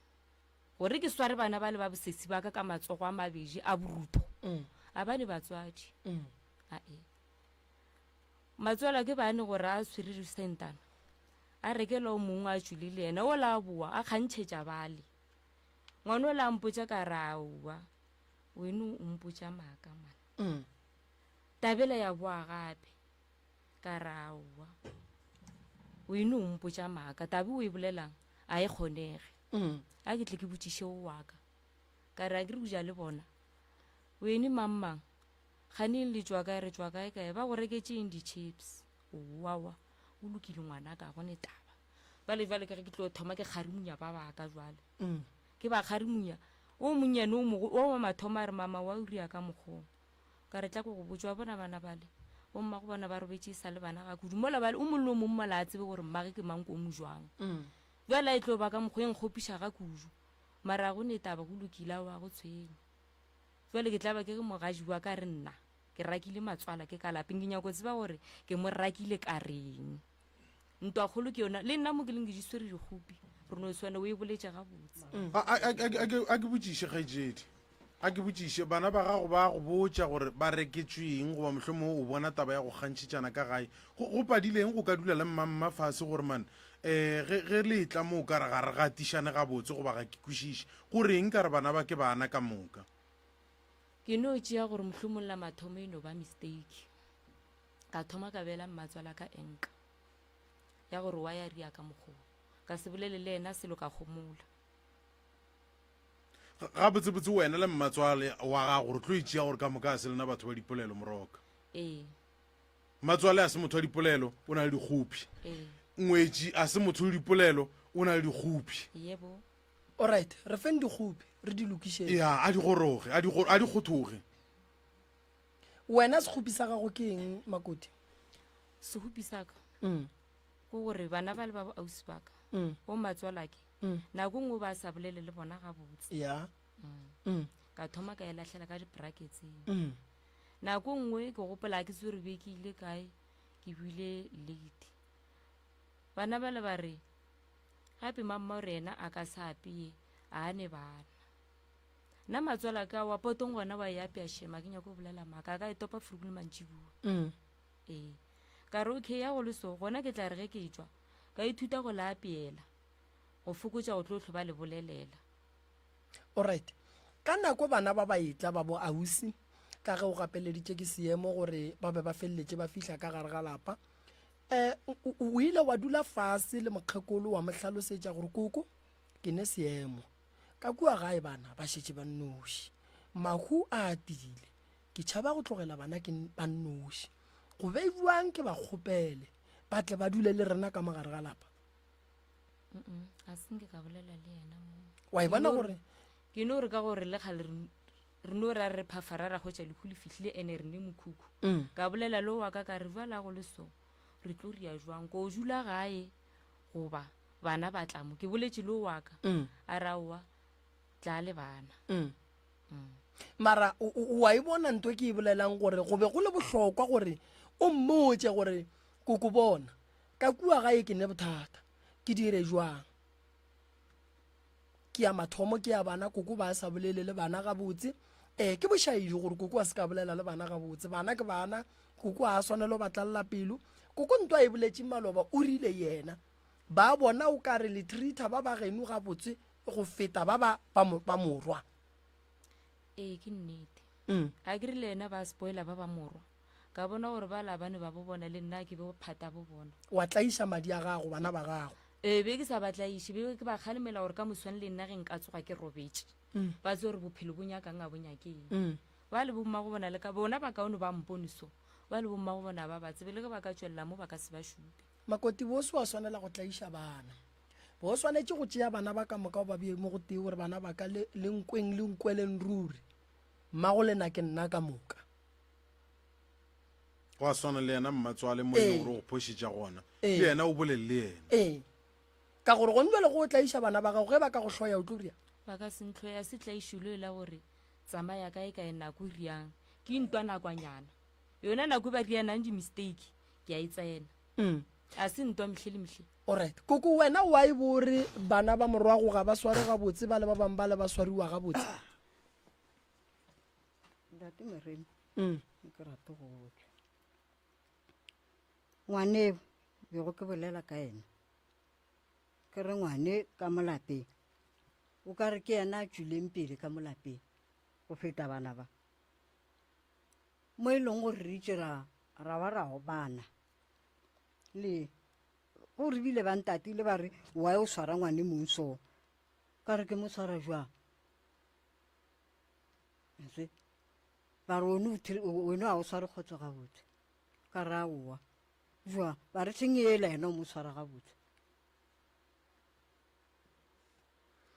gore ke sware bana ba le ba bosesi ba ka matsogo a mabedi a borupo a bane batswadi matswala ke bane gore a swere sentana a rekela o mongwe a tswile le ena o la boa a kgantšhetša bale ngwana o la mpotsa ka raua weno o mpotsa maaka mana tabela ya boa gape ka raua weno o mpotsa maaka tabe o e bolelang a e kgonege a ke tle ke botšiše o waka ka re a ke re buja le bona wene mammang ganeng le tswa kae re tswa kae kae ba go reketseng di-chips owawa o lokile ngwana ka gone taba bale ke re ke tlo thoma ke kgarimunya ba baka jwale ke ba kgarimunya o monnyane o wa mathoma re mama wa uria ka mokgong ka re tla go botswa bona bana bale o mma go bona ba robetse sa le bana ga kudu mola bale o mollo mo mmala a tsebe gore mmage ke mang ko mo jwang jwale e tlo ba ka mokgweng kgopiša ga kudu mara go ne taba go lokile wa go tshwenya jwale ke tla ba ke re mogaji wa ka re nna ke rakile matswala ke ka lapeng ke nyako tseba gore ke mo rakile ka reng ntwa kgolo ke yona le nna mo ke leng ke diswere dikgopi re no swana o e boletša ga botse a ke botšiše kgaetšedi a ke botšiše bana ba gago ba go botša gore ba reketsweng goba mohlomong o bona taba ya go kgantšhetšana ka gae go padileng go ka dula le mmamma fase gore man ge le tla mo ka re ga re gatišane ga botse goba ga ke kwešiše goreng ka re bana ba ke bana ka moka ke no tšea gore mohlomolola mathomo e no ba mistake ka thoma ka bela mmatswala ka enka ya gore wa ya ria ka mokgwa ka se bolele le ena selo ka kgomola ga botsebotse wena le mmatswale wa gago re tlo itšea gore ka moka a se lena batho ba dipolelo moroka mmatswale a se motho wa dipolelo o na le dikgopi ngwetši a se motho le dipolelo o na le dikgopi yebo alright re feng dikgopi re di lokišeng ya a di goroge a di kgothoge wena sekgopi sa gago ke eng Makoti sekgopi sa ka go gore bana ba le ba ausi ba ka o matswalake nako nngwe ba sa bolele le bona ga botse ka thoma ka e lahlela ka di-bracketseng nako nngwe ke gopola ke tsere be ke ile kae ke buile late bana ba le ba re gape mamma gore ena a ka sa apeye a ne bana nna matswala ka wa potong gona wa e apea shema ke nyako bolela maaka ka e topa furukule mantšibua ka re okay ya go le so gona ke tla re ge ke tswa ka ithuta go la apeela go fokotša go tlo ba le bolelela alright ka nako bana ba ba etla ba bo ausi ka ge o gapeleditše ke seemo gore ba be ba feleletse ba fihla ka gare ga lapa o ile wa dula fase le mokgekolo wa mohlalosetša gore koko ke ne seemo ka kua gae bana ba šetše ba nnoši mahu a atile ke tšhaba go tlogela bana ke ba nnoši go beiwang ke ba kgopele ba tle ba dule le rena ka mogare ga lapa a senke ka bolela le yena wa e bona gore ke no re ka gore le kgale re no ra re phafarara go tša lehu le fihlile ene re ne mokhukhu ka bolela le wa ka ka re bala go le so re tlo ria jwang ko o dula gae goba bana ba tlamo ke boletše le wa ka a raowa tla le bana mara wa e bona ntwe ke e bolelang gore go be go le bohlokwa gore o mmotse gore koko bona ka kua gae ke ne bothata ke dire jwang ke ya mathomo ke ya bana koko ba sa bolele le bana ga botse ke bošaedi gore koko a se ka bolela le bana ga botse bana ke bana koko a swanelo batlalela pelo koko ntwa e boletše maloba o rile yena ba bona o ka re le treata ba ba geno ga botse go feta ba morwa ke nnete a ke rile ena ba spoiler ba morwa ka bona gore ba labane ba bo bona le nna ke be phata bo bona wa tlaiša madi a gago bana ba gago be ke sa batlaiše be ke ba kgalemela gore ka moswane le nna ge nka tsoga ke robetse ba tse gore bophelo bo nyakang a bonyakeng ba le bomma go bona le ka bona ba kaone ba mpone so ba le bomma go bona ba ba tsebe le ge ba ka tswelela mo ba ka se ba šupe Makoti bo se wa swanela go tlaiša bana bo swanetse go tšea bana ba ka moka ba bie mo go tee gore bana ba ka le nkweng le nkweleng ruri mmago le nna ke nna ka moka go a swana le yena mmatswale mo e gore go phošitša gona le yena o bolele le yena ka gore go ntswe le go tlaiša bana ba gago ge ba ka go hloya o tlo ria ba ka sentlo ya se tlaišilo e la gore tsamaya kae kae nako e riang ke ntwa nakwanyana yona nako e ba rianang di-mistake ke a e tsena a se ntwa metlhe le metlhe. alright koko wena wa e bore bana ba morwago ga ba sware gabotse ba le ba bangwe ba le ba swariwa gabotse ntate Moremi ke rata go botsa ngwane bego ke bolela ka ena ke re ngwane ka molapeng o ka re ke yena a tswileng pele ka molapeng go feta bana ba mo e leng gore re itse ra ba ra go bana le go re bile ba ntate le ba re wa o swara ngwane monso ka re ke mo swara jwang ba re wena a o sware kgotso gabotse ka re a oa jwang ba re tshengela ena o mo swara gabotse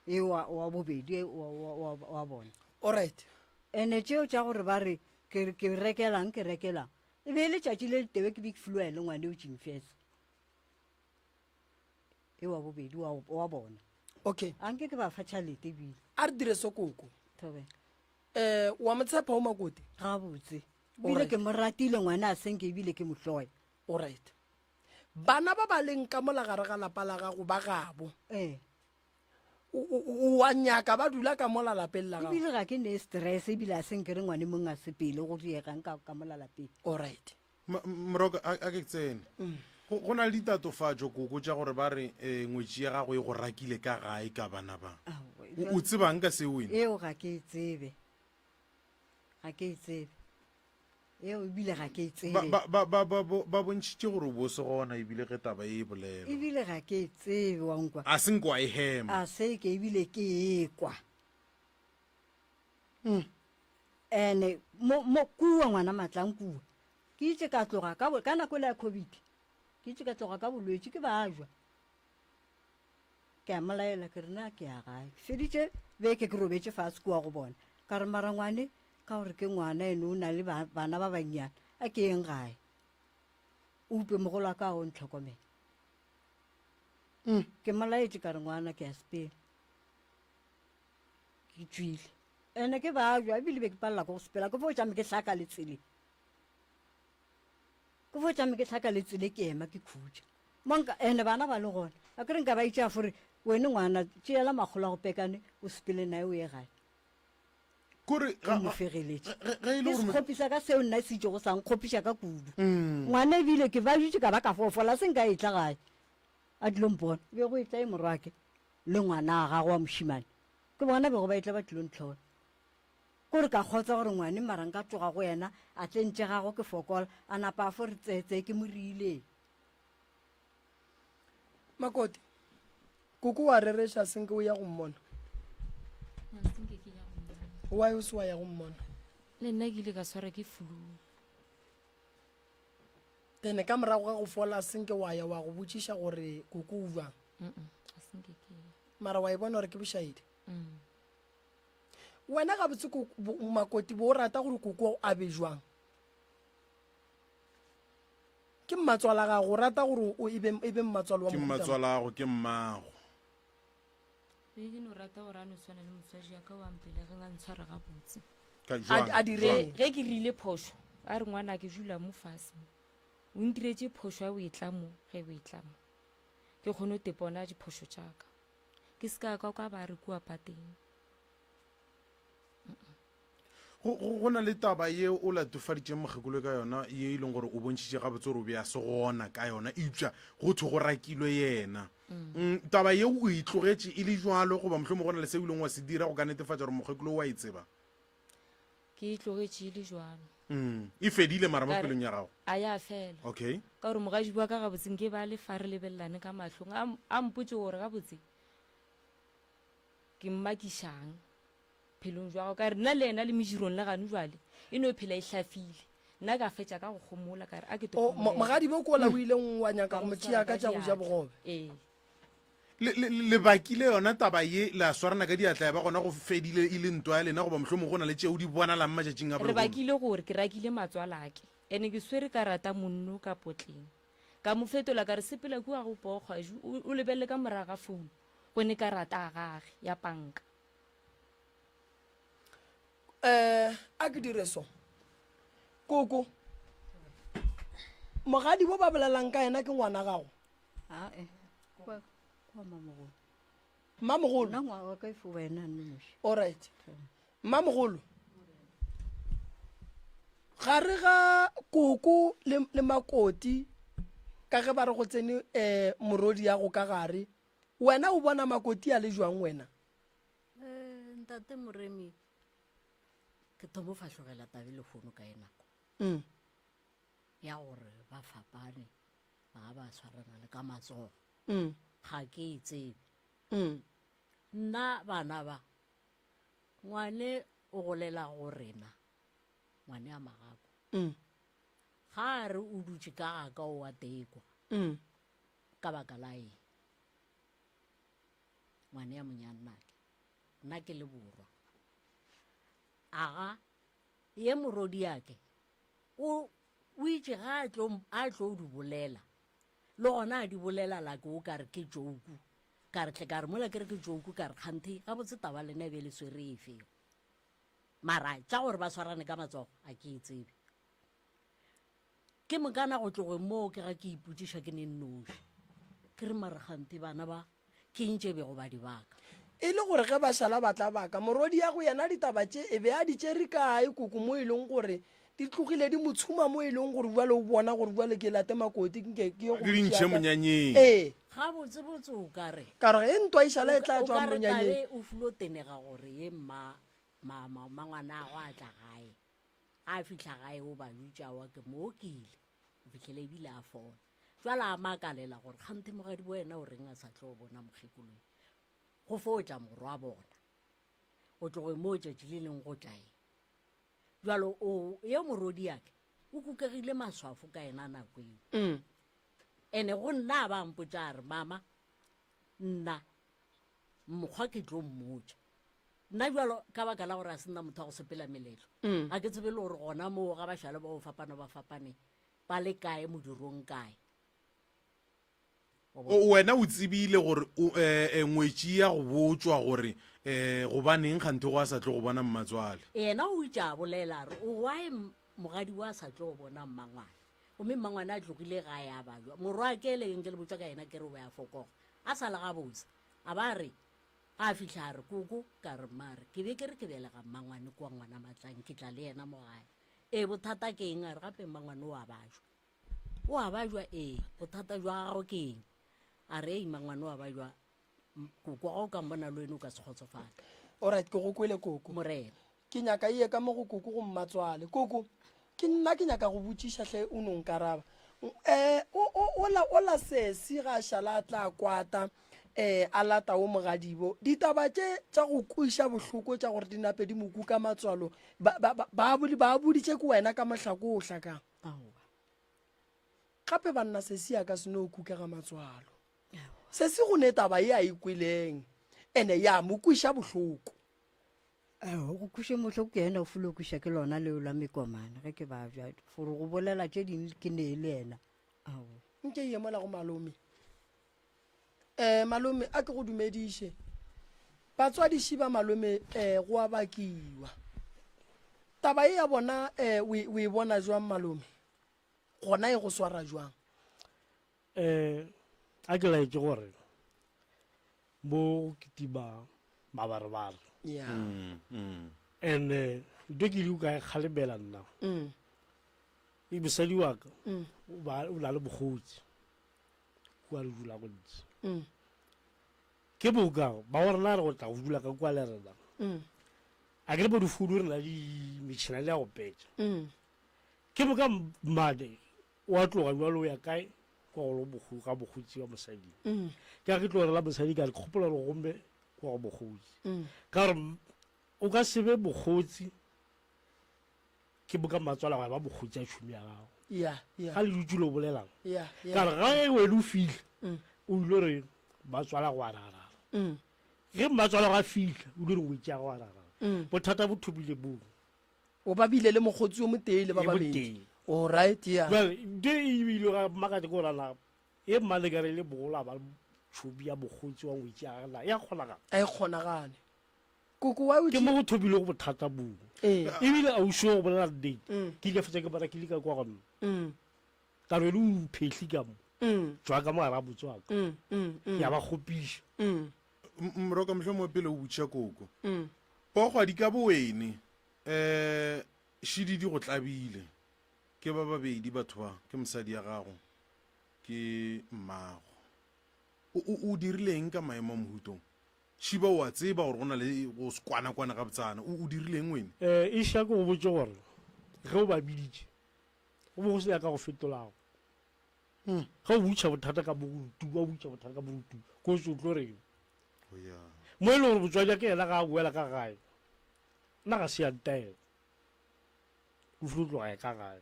e wa bobedi wa bona. alright ene tšeo tša gore ba re ke rekelang e be le tšatši le letebe ke big flu le ngwane o jimfes e wa bobedi wa bona. okay anke ke ba fa tšhalete ebile a re dire so koko thobe wa motshepa o Makoti gabotse ebile ke mo ratile ngwane a senke ebile ke mohloya. alright bana ba ba leng ka mola gare ga lapa la gago ba gabo wa nyaka ba dula ka mola lapeng la gago ebile ga ke ne stress ebile a senke re ngwane mong a sepele go diegang ka mola lapeng. alright moroka a ke tsene go na le ditatofatso koko tša gore ba re ngwetši ya gago e go rakile ka gae ka bana ba o tsebang ka se wena eo ga ke tsebe eo ebile ga ke tsebe ba bontšhitše gore o bo se gona ebile ge taba e bolela ebile ga ke tsebe wa nkwa a senko a e hema a se ke ebile ke ekwa ene mo kua ngwana matlang kua ke itse ka tloga ka nako le ya covid ke itse ka tloga ka bolwetse ke bajwa ke a molaela ke rena ke ya gae feditše beke ke robetse fase kua go bona ka re mara ngwane ka gore ke ngwana ene o na le bana ba bannyana a ke eng gae upe mogolo a ka o ntlhokomela ke molaetse ka re ngwana ke a sepela ke tswile ene ke bajwa ebile be ke palela ko go sepela ke fo tšame ke tlhaka le tsele ke ema ke khutša monka ene bana ba le gona a kere nka ba itša fore wene ngwana tšeela magolo a go pekane o sepele nae o ye gae kore mo fegeletše ke sekgopisa ka seo nna se itse go sang kgopiša ka kudu ngwana ebile ke ba jutse ka ba ka fofola se nka etla gae a dilompona be go etla e morwake le ngwana a gago wa mošimane ke bona bego ba etla ba tlilontlhola kore ka kgotsa gore ngwane marang ka tsoga go yena a tlentše gago ke fokola a napa a fo re tsetse ke mo riileng. Makoti koko wa rereša senke o ya go mmona wa o se wa ya go mmona le nna ke ile ka swara ke flu tene ka morago ga go fola senke wa ya wa go botšiša gore koko o jwang mara wa e bona gore ke bošaedi wena ga botse Makoti bo o rata gore koko a be jwang ke mmatswala ga go rata gore o e be mmatswala wa ke mmatswala go ke mmago ke no rata gore a no tshwana le motswadi ya ka wa mpele ge nga ntshwara ga botse a dire ge ke rile phoso a re ngwana ke jula mo fase o ntiretse phoso ya o etla mo ge o etla mo ke kgone o tepona diphoso tšaka ke se ka ka ba re kua pateng go na le taba ye o latofaditše mokgekolo ka yona ye e leng gore o bontšhitše gabotse gore o be a se gona ka yona eupša go thwe go rakilwe yena taba ye o e tlogetše e le jalo goba mohlomong go na le seo e leng wa se dira go ka netefatša gore mokgekolo wa e tseba ke e tlogetše e le jalo e fedile mara mo pelong ya gago a ya fela okay ka gore mogadi bua ka gabotseng ke ba le fa re lebelelane ka matlhong a mpotse gore gabotse ke mmakišang phelong jwa go ka re nna le ena le mejirong le gane jwale e no phela e hlafile nna ka fetša ka go kgomola ka re a ke mogadi bo kola o ileng wa nyaka go motšea ka tša go ja bogobe le bakile yona taba ye la swarana ka diatla ya ba gona go fedile e le ntwa ya lena goba mohlomong go na le tšeo di bonalang matšatšing a re bakile gore ke rakile matswalake ene ke swere ka rata monno ka potleng ka mo fetola ka re sepela kua go pokgwaju o lebelele ka moraga founu go ne ka rata gage ya panka a ke dire so koko mogadi bo ba bolelang ka ena ke ngwana gago mmamogolo alright mmamogolo gare ga koko le makoti ka ge ba re go tsene morodi ya go ka gare wena o bona makoti a le jwang wena ntate Moremi ke thomo fahlogela tabile fono ka enako ya gore ba fapane ba tshwarana le ka matsogo ga ke itsebe nna bana ba ngwane o golela go rena ngwane a magako ga re o dutse ka ga o wa tekwa ka baka la eng ngwane ya monyannake nna ke le borwa aga ye morodi yake o itse ga a tlo di bolela le gona a di bolela lake o ka re ke joku ka re tle ka re mola ke re ke joku ka re kganthe ga botse taba lena be le swere e feo mara tša gore ba tshwarane ka matsogo a ke itsebe ke mokana go tlogo moo ke ga ke iputsiša ke ne nnoši ke re mara kganthe bana ba ke ntše bego ba di baka e le gore ge ba šala batla baka morodi ya go yena ditaba tše e be a di tšere kae koko mo e leng gore di tlogile di motshuma mo e leng gore bjale o bona gore bjale ke late makoti ke dintšhe monyanyeng ga botsebotse o kare ka re e ntwa e šala e tla tswa monyanyeng o fulo tenega gore ye mangwana a go a tla gae a fitlha gae o ba jutšawa ke mookile o fitlhele ebile a fola jwala a makalela gore kganthe mogadi bo wena o reng a sa tlo o bona mokgekolong go fotla morwa bona o tlogo mo tšatši le leng go tlae jwalo o ye morodi yake o kukegile maswafo ka ena nako eo ene go nna ba mpotša re mama nna mokgwa ke tlo mmotša nna jwalo ka baka la gore a se nna motho wa go sepela meletlo a ke tsebe le gore gona moo ga ba šale ba go fapana ba fapane ba le kae modirong kae wena o tsebile gore ngwetši ya go botswa gore gobaneng kganthe go a sa tlo go bona mmatswale ena o itša a bolela re o wae mogadi wa sa tlo go bona mmangwane gomme mmangwane a tlogile gae a bajwa morwa ke leng ke le botswa ka ena ke re o ya fokoga a sa le ga botsa a ba re a fitlha a re koko ka re mare ke be ke re ke belega mmangwane kwa ngwana matlang ke tla le ena mo gae bothata ke eng a re gape mmangwane o a bajwa bothata jwa gago ke eng a re mangwane wa bajwa koko ga o ka mbona le wena o ka se kgotsofala alright ke go kwele koko morena ke nyaka iye ka mo go koko go mmatswale koko ke nna ke nyaka go botšiša hle o nong karaba ola sesi ga šala a tla kwata a lata o mogadibo ditaba tše tša go kwiša bohloko tša gore di nape di moku ka matswalo ba boditše ke wena ka mohlako o hlakang gape banna sesi ya ka seno o kukega matswalo sesi go ne taba ye a ikweleng ene ya mo kwiša bohloko go kwiša mohloko ke ena o fule o kwiša ke lona leo la mekomana ge ke ba bja gore go bolela tše ding ke ne le ena nke ye mola go malome malome a ke go dumediše batswadiši ba malome go a bakiwa taba ye ya bona o e bona jwang malome gona e go swara jwang a ke laetse gore mo ketiba mabarebare and ntho ke le ka kgalemela nna e mosadi wa ka o na le bogotsi kua re dula go ntse ke boka ba gore na re go tla go dula ka kua le rena a ke le mo difounu re na di metšhina le ya go petša ke boka mmane wa tloga jwalo o ya kae kwa go ka bogotsi wa mosadi ka ke tlo re la mosadi ka re kgopola re gombe kwa go bogotsi ka gore o ka sebe bogotsi ke boka matswala ga ba bogotsi a tšhomi ya gago ga le dutse le o bolelang ka re ga e wele o fitlha o ile re matswala go a rarara ge matswala ga fitlha o ile re ngwetsi ya go a rarara bothata bo thomile boo o ba bile le mogotsi o motele ba babedi all right ya well de ibile ga makate go rana e mmale ka re le bogola ba tšhobi ya bogotsi wa ngwetsi a gana ya kgonagana a e kgonagane koko wa ke mo go thobile go bothata bong ebile a usio go bolela date ke ile fetsa ke bara ke leka kwa gona ka re lu phehli ka mo tswa ka mo ara botswaka ya ba khopisha mro ka mhlomo pele o butša koko pogwa di ka boene shididi go tlabile ke ba babedi batho ba ke mosadi ya gago ke mmago o dirileng ka maemo a mohutong shiba wa tseba gore go na le go sekwana-kwana ga botsana o dirileng wene e sha ko go botse gore ge o ba biditše go bo go se ya ka go fetolago ga o butša bothata ka borutu wa butša bothata ka borutu ko se o tlo reng mo e le gore botswadia ke ena ga a boela ka gae nna ga se yantaela o file o tlogae ka gae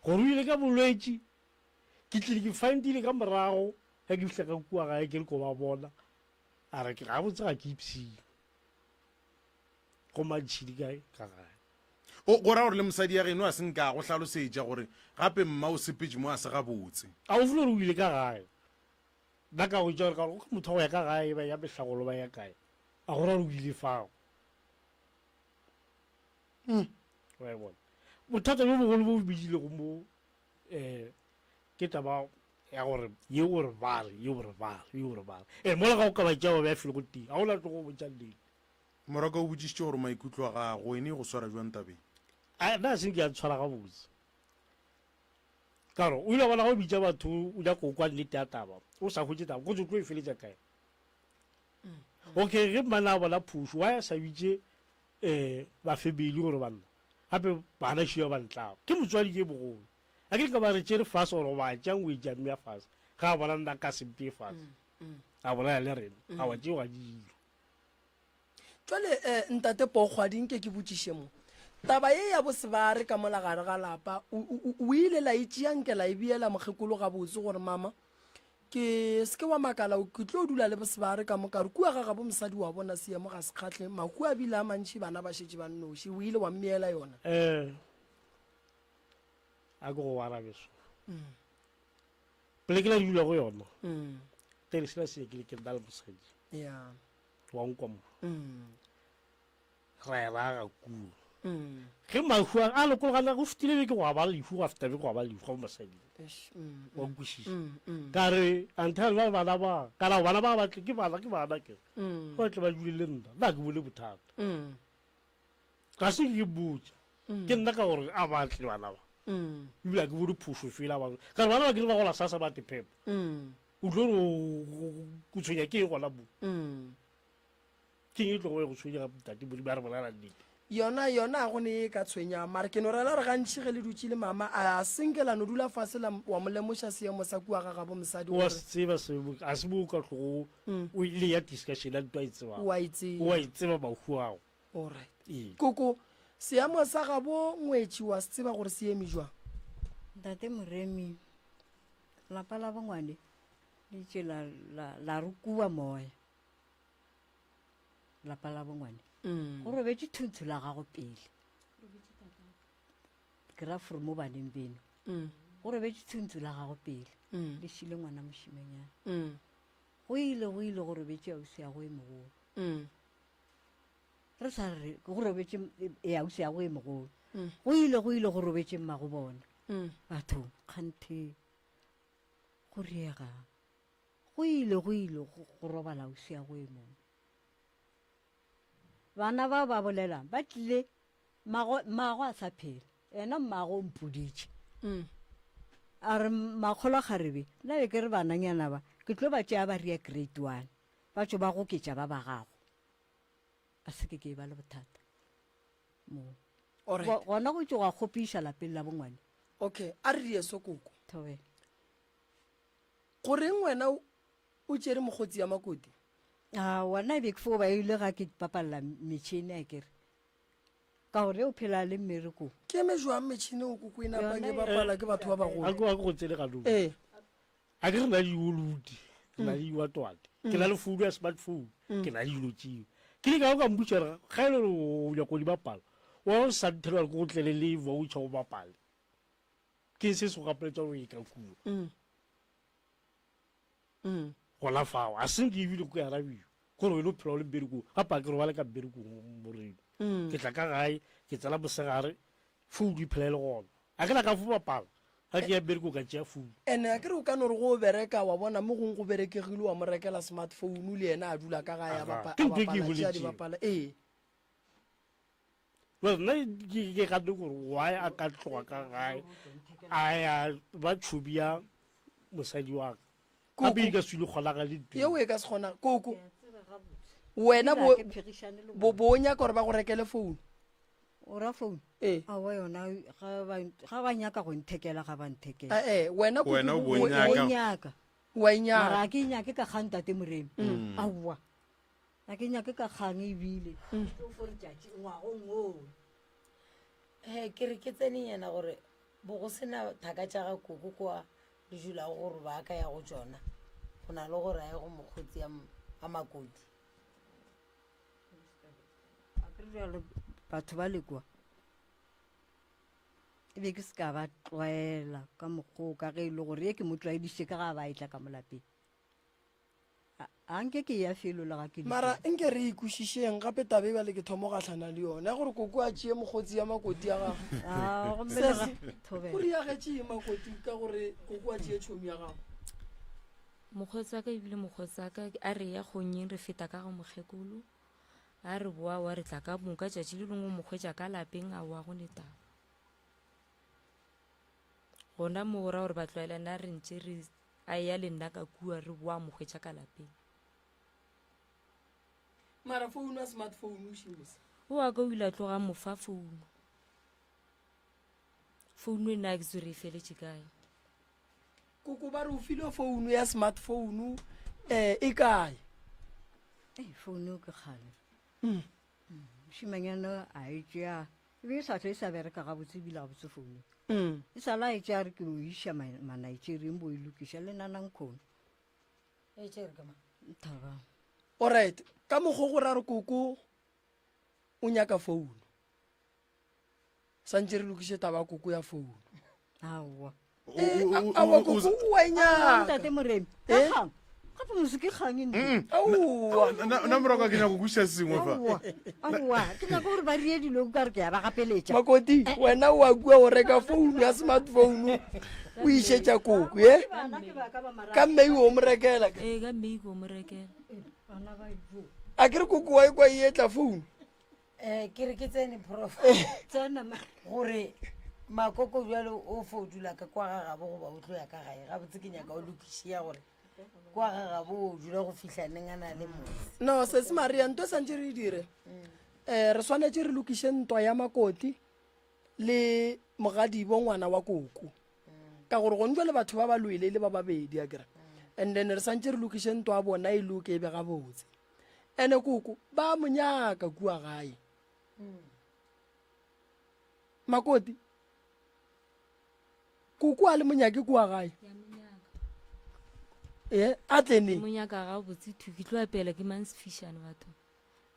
gore o ile ka bolwetse ke tlile ke findile ka morago ya ke fitlha ka kua gae ke le ko ba bona a re ke ga botse ga ke ipsile go mantšhidi kae ka gae go ra gore le mosadi ya geno a seng ka go tlhalosetša gore gape mma o sepetse mo a se ga botse a o file gore o ile ka gae nna ka go ja gore ka gore motho go ya ka gae ba ya metlhagolo ba ya kae a go ra re o ile fago wa e bona bothata bo bogolo bo bidilego mo ke taba ya gore ye o re bale mola ga o ka ba tšao ba ya file go teng ga o la tlo go botša nnete moraka o botsišitše gore maikutlo a gago ene go swara jwang tabeng nna seng ke a tshwara ga botse ka gore o ile bona go bitša batho o nyako kwa nnete ya taba o sa hwetse taba kotse o tlo e feletša kae okay ge mmane a bona phušo wa ya sa bitše bafemeli gore banna gape bana šia ba ntlago ke motswadi ke bogolo a ke ka ba re tšere fase gore ba tšang o etša mme ya fase ga a bona nna ka sempe fase a bona ya le rena a wa tšeo ga dilo jale ntate pokgwading ke botšiše mo taba ye ya bosebare ka mola gare ga lapa o ile la itšeanke la e beela mokgekolo ga botse gore mama ke seke wa makala ke tlo dula le bosebare ka mokare kua ga gabo mosadi wa bona seemo ga se kgatlhe makua a bile a mantšhi bana ba šetse ba nnoši o ile wa mmeela yona a ke go arabeso pele ke la dula go yona tele sela se ke le ke nna le mosadi wa nkwa mo ra era ga kuo ge mahua a lokologana go fetile be ke go aba lefu go after be go aba lefu ga mosadi wa nkwešiša ka re until ba bana ba kana bana ba batle ke bana ke ba tle ba dule le nna nna ke bole bothata ga se ke botsa ke nna ka gore a batle bana ba ebile ke bode phoso fela ba ka bana ba ke ba gola sasa ba tepepa o tlo go tshwenya ke gona bo ke e tlo go tshwenya ga tate bo ba re bona nnete yona a go ne ka tshwenya mare ke no rela re gantši ge le dutse le mama a senkela no dula fase wa molemoša seemo sa kua ga gabo mosadi wa tseba se a se bo ka tlogo o ile ya discussion a ntwa itseba wa itseba mahuago alright koko seemo sa gabo ngwetši wa se tseba gore se eme jwa ntate Moremi lapa la bongwane le tše la re kua moya lapa la bongwane go robetse thunthu la gago pele ke ra fore mo baneng beno go robetse thunthu la gago pele le šile ngwana mošimenyana go ile go robetse ausi ya go e mogolo re sa re go robetse ausi ya go e mogolo go ile go robetse mmago bona batho kganthe go riega go ile go robala ausi ya go e mogolo bana ba ba bolelang ba tlile mmago a sa phela ena mmago o mpoditše a re makgolo kgarebe nna be ke re bananyana ba ke tlo ba tšea ba ria grade 1 ba tšo ba goketša ba gago a se ke ba le bothata mo gona go tšo ga kgopiša lapeng la bongwane okay a re die so koko thobe goreng wena o tšere mogotsi ya makoti wana be ke fo ba ile ga ke papalela metšhini a kere ka gore o phela le mmereko ke eme jwang metšhini o koko e napang e bapala ke batho ba bagolo a ke go tsele ka lona a ke re na diolodi ke na le iwatwate ke na le founu ya smartphone ke na le dilo tseo ke le ka go ka mbutšera ga e le o ya go di bapala wa o santhela ke go tlele le voucher o bapale ke se se gapeletsa go e ka kua go la fao a seng ke ebile ko ya rabiwa gore wena o phela o le mbereko gapa ke re wa le ka mberekong moreno ke tla ka gae ke tsela bosegare founu e phela e le gona a ke na ka fo bapala ga ke ya mbereko ka tšea founu ene a ke re o ka no re go bereka wa bona mo gong go berekegile wa mo rekela smartphone le ena a dula ka gae a dibapala ee well nna ke gate gore why a ka tloga ka gae a ya ba tšhobi ya mosadi wa ka gape ka swile kgolaga le yeo e ka se kgona koko wena bo nyaka gore ba go rekele founu o ra founu awa yona ga ba nyaka go nthekela ga ba nthekela wena nyaka wa inyaka mara ke nyake ka kgang tate moremi aowa a ke nyake ka kgang ebile ke re ke tsenenyana gore bo go sena thaka tša ga koko kwa le julago gore ba ka ya go tsona go na le gore a ye go mokgotsi a makoti batho ba lekwa e be ke se ka ba tlwaela ka mokgwa ka ge e le gore e ke mo tlwaediše ka ga ba etla ka molapeng a nke ke ya felola ga ke mara nke re ikwešišeng gape tabe ba le ke thomo gatlhana le yone ya gore koko a tšee mokgotsi ya makoti ya gago go riagetše makoti ka gore koko a tšee tšhomi ya gago mokgotsi a ka ebile mokgotsi a ka a re ya kgonyeng re feta ka go mokgekolo a re boa wa re tla ka moka tšatši le lengwe mokgwetša ka lapeng a wa go netaba gona mo ra gore ba tlwaelana re ntše re a ya le nna ka kua re boa mokgwetša ka lapeng mara founu a smartphone o šimisa o a ka o ile a tloga mofa founu e nna a ke tsere e feletše kae koko ba re o file founu ya smartphone e kae founu ke kgale mošimanyana a e tšea ebe e sa tlo e sa bereka gabotse ebile gabotse founu e sala e tšea re ke o iša manaitšereng bo e lokiša le nanang kgono thaba alright ka mokgo go ra re koko o nyaka founu santse re lokiše taba koko ya founu aowa koko o a nyaka tate moremi ka gape mose ke kgang nna morago ke nyako kuša sengwe fa aowa ke nyaka gore ba rie dilo ka re ke ya ba gapeletša makoti wena o a kua go reka founu ya smartphone o išetša koko e ka mmei o mo rekela ka mmei ko mo rekela a ke re koko wa e kwa e etla founu ke re ke tsene prof gore makoko jale o fodula ka kwa gagabo goba o tlo ya ka gae gabotse ke nyaka o lokišia gore kwa gagabo o dula go fitlhaneng a na le motse no sese maria nto santse re dire re swanetse re lokiše ntwa ya makoti le mogadibo ngwana wa koko ka gore go ntwa le batho ba ba loile le ba babedi a kera and then re santse re lokiše ntwa ya bona e loke e be gabotse ene koko ba monyaka kua gae makoti koko a le monyake kua gae a tlene monyaka ga botse thuki tlo apela ke mansefishane batho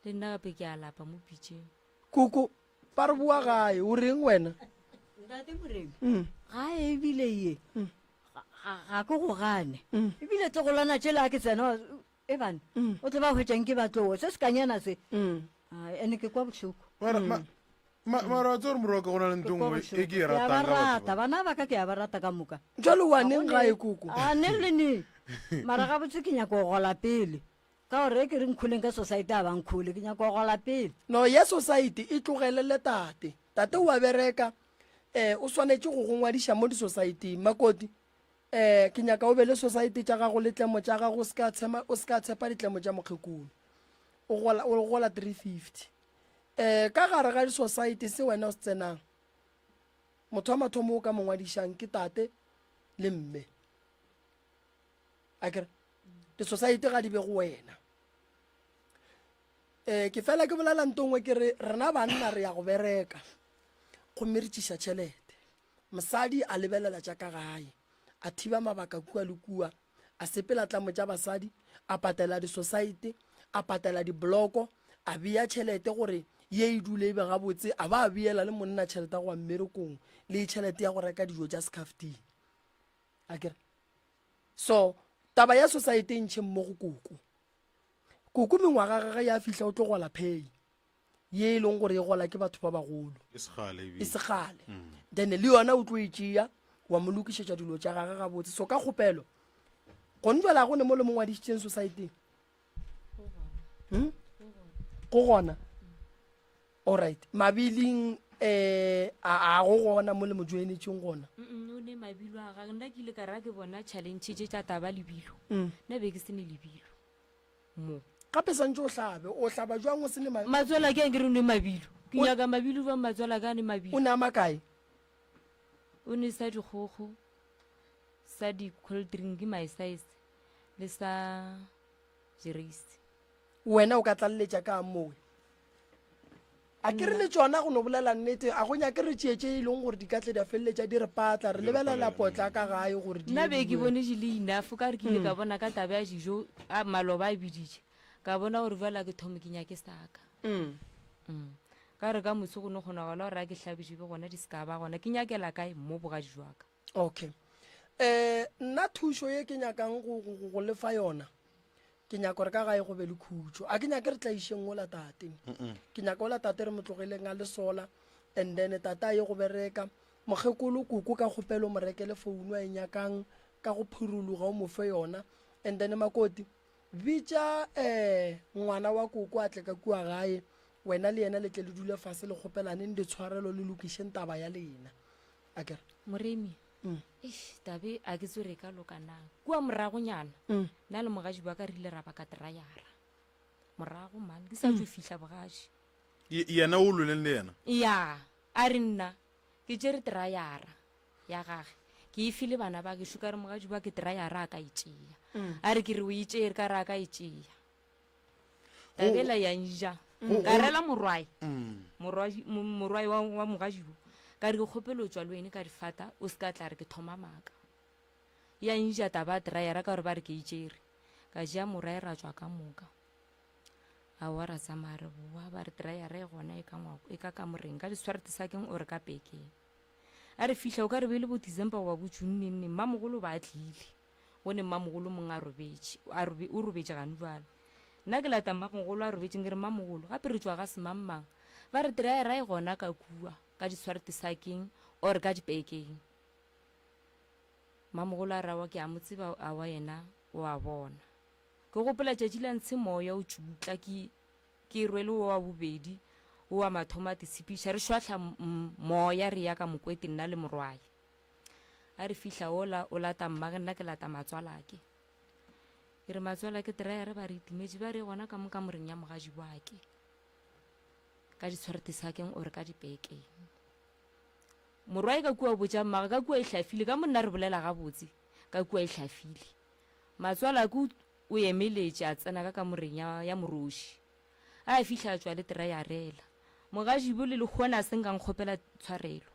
le nna gape ke a lapa mo pitšeng koko ba re boa gae o reng wena ntate moremi ga ebile ye ga ke go gane ebile tsogolana tšela a ke tsena e bane o tle ba hwetšang ke batloo se se kanyana se ene ke kwa botlhoko mara tse gore moroka go na le ntongwe e ke e rata bana ba ka ke ya ba rata ka moka jalo wa neng gae koko a neng le neng mara ga botse ke nyaka go gola pele ka gore ke re nkgoleng ka society a bankgole ke nyaka go gola pele no ya society e tlogelele tate o a bereka o swanetse go ngwadiša mo di-society makoti ke nyaka o be le society tša gago le tlemo tša gago o se ka tshepa ditlemo tša mokgekolo o gola 350 ka gare ga di-society se wena o se tsenang motho wa mathomo o ka mongwadišang ke tate le mme akere di-society ga di be go wena ke fela ke bolela ntongwe ke re rena banna re ya go bereka gomme re tšiša tšhelete mosadi a lebelela tša ka gae a thiba mabaka kua le kua a sepela tlamo tša basadi a patela di-society a patela dibloko a bea tšhelete gore ye e dule be gabotse a ba beela le monna tšhelete ya go wa mmerekong le tšhelete ya go reka dijo tša scafteng akere so taba ya society e ntšhe mmo go koko mengwaga gage ya fitlha o tlo gola pay ye e leng gore e gola ke batho ba bagolo e segale then le yona o tlo e tšea wa mo lokišetša dilo tša gage gabotse so ka kgopelo gone jala go ne mo le mongwe wa dišitšeng society go gona alright mabiling a go gona mo le mo joinetšeng gona o ne mabilo a ga nna ke ile ka ra ke bona challenge tše tša taba lebilo nna be ke se ne lebilo mo gape santse o hlaba jwang o se ne matswela ke ke re ne mabilo ke nyaka mabilo ba matswela ka ne mabilo o ne a makae o ne sa dikgogo sa di-cold drink my size le sa jeresi wena o ka tlalletša ka mowe a ke re le tsona go no bolela nnete a go nyake re tšeetše e leng gore di ka tle di a feleletša di re patla re lebelela potla ka gae gore nna be ke bone le enough ka re ke ile ka bona ka taba ya dijo a maloba a biditše ka bona gore jala ke thome ke nyake saka ka re ka motse go ne kgona gola gore a ke tlhabitše be gona di seka ba gona ke nyakela kae mo bogadi jwaka okay nna thušo ye ke nyakang go lefa yona ke nyaka gore ka gae go be le khutšo a ke nyake re tlaišeng o la tate ke nyaka o la tate re motlogeleng a le sola and then tata ye go bereka mogekolo koko ka kgopelo mo rekele founu a e nyakang ka go phuruluga o mo fe yona and then makoti bitša ngwana wa koko a tle ka kua gae wena le yena le tle le dule fase le kgopelaneng ditshwarelo le lokišeng taba ya lena akere moremi tabe a ke tsore ka lokanang kua moragonyana nna le mogaji ba ka re ile ra ba ka trayara morago man ke sa tlo fihla bogaji yena o loleng le yena ya a re nna ke tšere trayara ya gage ke e file bana ba ke šuka re mogaji ba ke trayara a ka itšea a re ke re o itšere ka re a ka itšea tabela ya nja ka rela morwai wa mogaji ka re ke kgopelo tswa le wene ka difata o se ka tla re ke thoma maka ya nja taba trayara ka gore ba re ke itšere ka ja morai ra tswa ka moka a wa ra tsamaya re boa ba re trayara e gona e ka kamoreng ka diswarete sa keng o re ka pekeng a re fihla o ka re be le bo December wa bo June nne mmamogolo ba tlile o ne mmamogolo mongwe a robetše o robetše gane jwale nna ke lata mmamogolo a robetšeng ke re mmamogolo gape re tswa ga semammang ba re trayara e gona ka kua ka diswarete sa keng or ka dipekeng mmamogolo a rawa ke a mo tseba a wa yena o a bona ke gopela tšatši la ntshe moya o tšutla ke rwele o wa bobedi o wa mathomo a tsepiša re šwatlha moya re ya ka mokwete nna le morwai a re fihla o lata mmage nna ke lata matswalake ke re matswalake trayere ba re itimetše ba re gona ka moka moreng ya mogaji wake ka ditshwarete sa keng ore ka dipekeng morwai ka kua botša mmaga ka kua e hlafile ka monna re bolela gabotse ka kua e hlafile matswala ke o emeletše a tsena ka kamoreng ya moroši a fihla tswa le trayarela mogaji bo le lekgona a seng ka nkgopela tshwarelo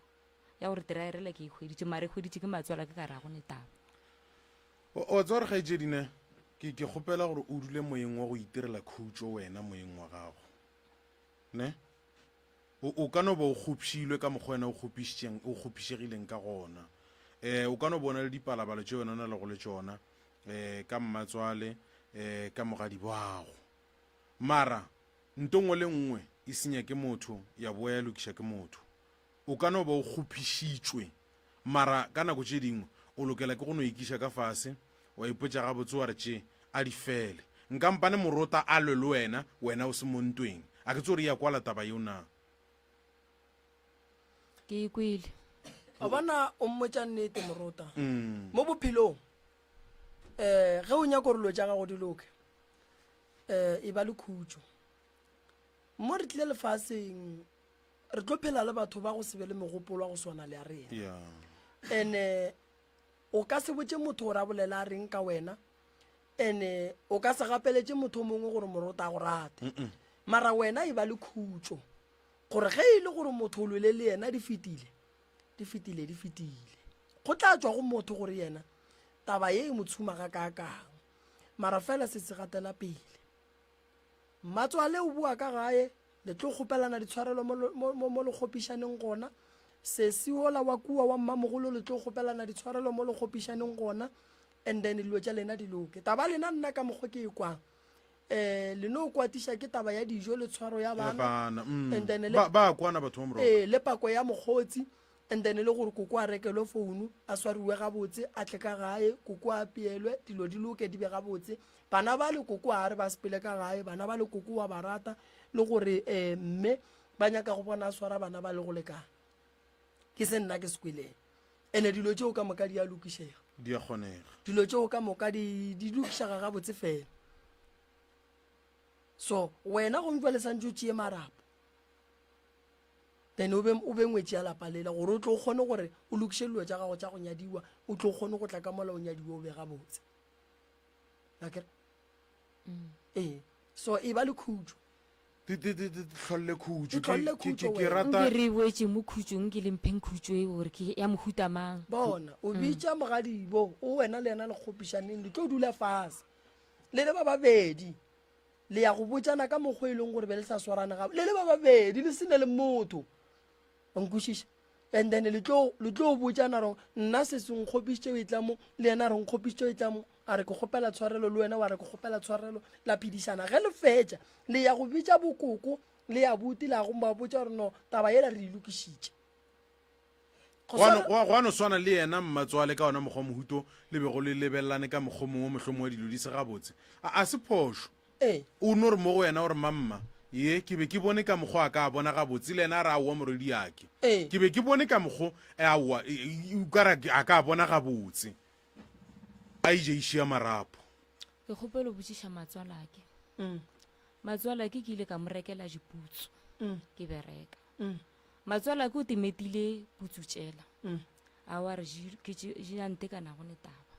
ya gore trayarela ke e hweditše mare e hweditše ke matswala ke ka rago ne taba o tsa gore ga etšedine ke kgopela gore o dule moyeng wa go itirela khutšo wena moyeng wa gago ne o ka no ba o kgopšilwe ka mokgwa wena o kgopišegileng ka gona o ka no bona le dipalabalo tše wena o na le go le tšona ka mmatswale ka mogadi boago mara ntongwe le nngwe e senya ke motho ya boa ya lokiša ke motho o ka no ba o kgopišitšwe mara ka nako tše dingwe o lokela ke go no ikiša ka fase wa ipotša gabotse wa re tše a di fele nkampane morota a lwe le wena o se mo ntweng a ke tse gore ya kwala taba yeo na ke ikwile a bona o mmotša nnete morota mo bophelong ge o nyaka gore lo tša gago di loke e ba le khutšo mo re tlile lefaseng re tlo phela le batho ba go se be le megopolo wa go swana le a rena and o ka se botse motho gore a bolela a reng ka wena and o ka se gapeletše motho mongwe gore morota a go rate mara wena e ba le khutšo gore ge e le gore motho o lwele le yena di fetile go tla tswa go motho gore yena taba ye e mo tshumaga ka kang mara fela se se gatela pele mmatswale o bua ka gae le tlo kgopelana ditshwarelo mo lekgopišaneng gona sesi ola wa kua wa mmamogolo le tlo kgopelana ditshwarelo mo lekgopišaneng gona and then dilo tša lena di loke taba lena nna ka mokgwa ke e kwang le no kwatiša ke taba ya dijo le tshwaro ya bana and then ba kwana batho ba moroko le pako ya mokgotsi and then le gore koko a rekele founu a swariwe gabotse a tle ka gae koko a apeelwe dilo di loke di be gabotse bana ba le koko a re ba sepele ka gae bana ba le koko wa barata le gore mme ba nyaka go bona a swara bana ba le go lekana ke se nna ke sekweleng ene dilo tšeo ka moka di a lokišega di a kgonega dilo tšeo ka moka di lokišega gabotse fela so wena go ntwa le santse o tšee marapo then o be ngwetši ya lapa lela gore o tlo kgone gore o lokiše dilo tša gago tša go nyadiwa o tlo kgone go tla ka mola o nyadiwa o be gabotse akere so e ba le khutšo tlholle ke re wetse mo khutšong ke lempheng khutšo e gore ke ya mohuta mang bona o bitša mogadibo o wena le yena le kgopišaneng le tlo dula fase le le ba babedi le ya go botsana ka mokgwa e leng gore be le sa swarane gape le le ba babedi le sene le motho nkwešiša and then le tlo botsana rong nna se se nkgopišitše e tlamo le yena re nkgopišitše e tlamo a re ke kgopela tshwarelo le wena wa re ke kgopela tshwarelo la phedišana ge le fetša le ya go bitša bokoko le ya buti la go ba botša gore no taba yela re ilokišitše go ano swana le yena mmatswale ka ona mokgwa mohuto le bego le lebelelane ka mokgwa mongwe mohlomong wa dilo di se gabotse a se phošo o no re mo go wena gore mamma ye ke be ke bone ka mokgwa a ka bona gabotse le ena a re aowa moredi yake ke be ke bone ka mokgwa aowa ukara a ka bona gabotse a ijeišia marapo ke kgopelo botšiša matswalake matswalake ke ile ka mo rekela diputso ke bereka matswalake o temetile putso tšela a wa re jantekana go ne taba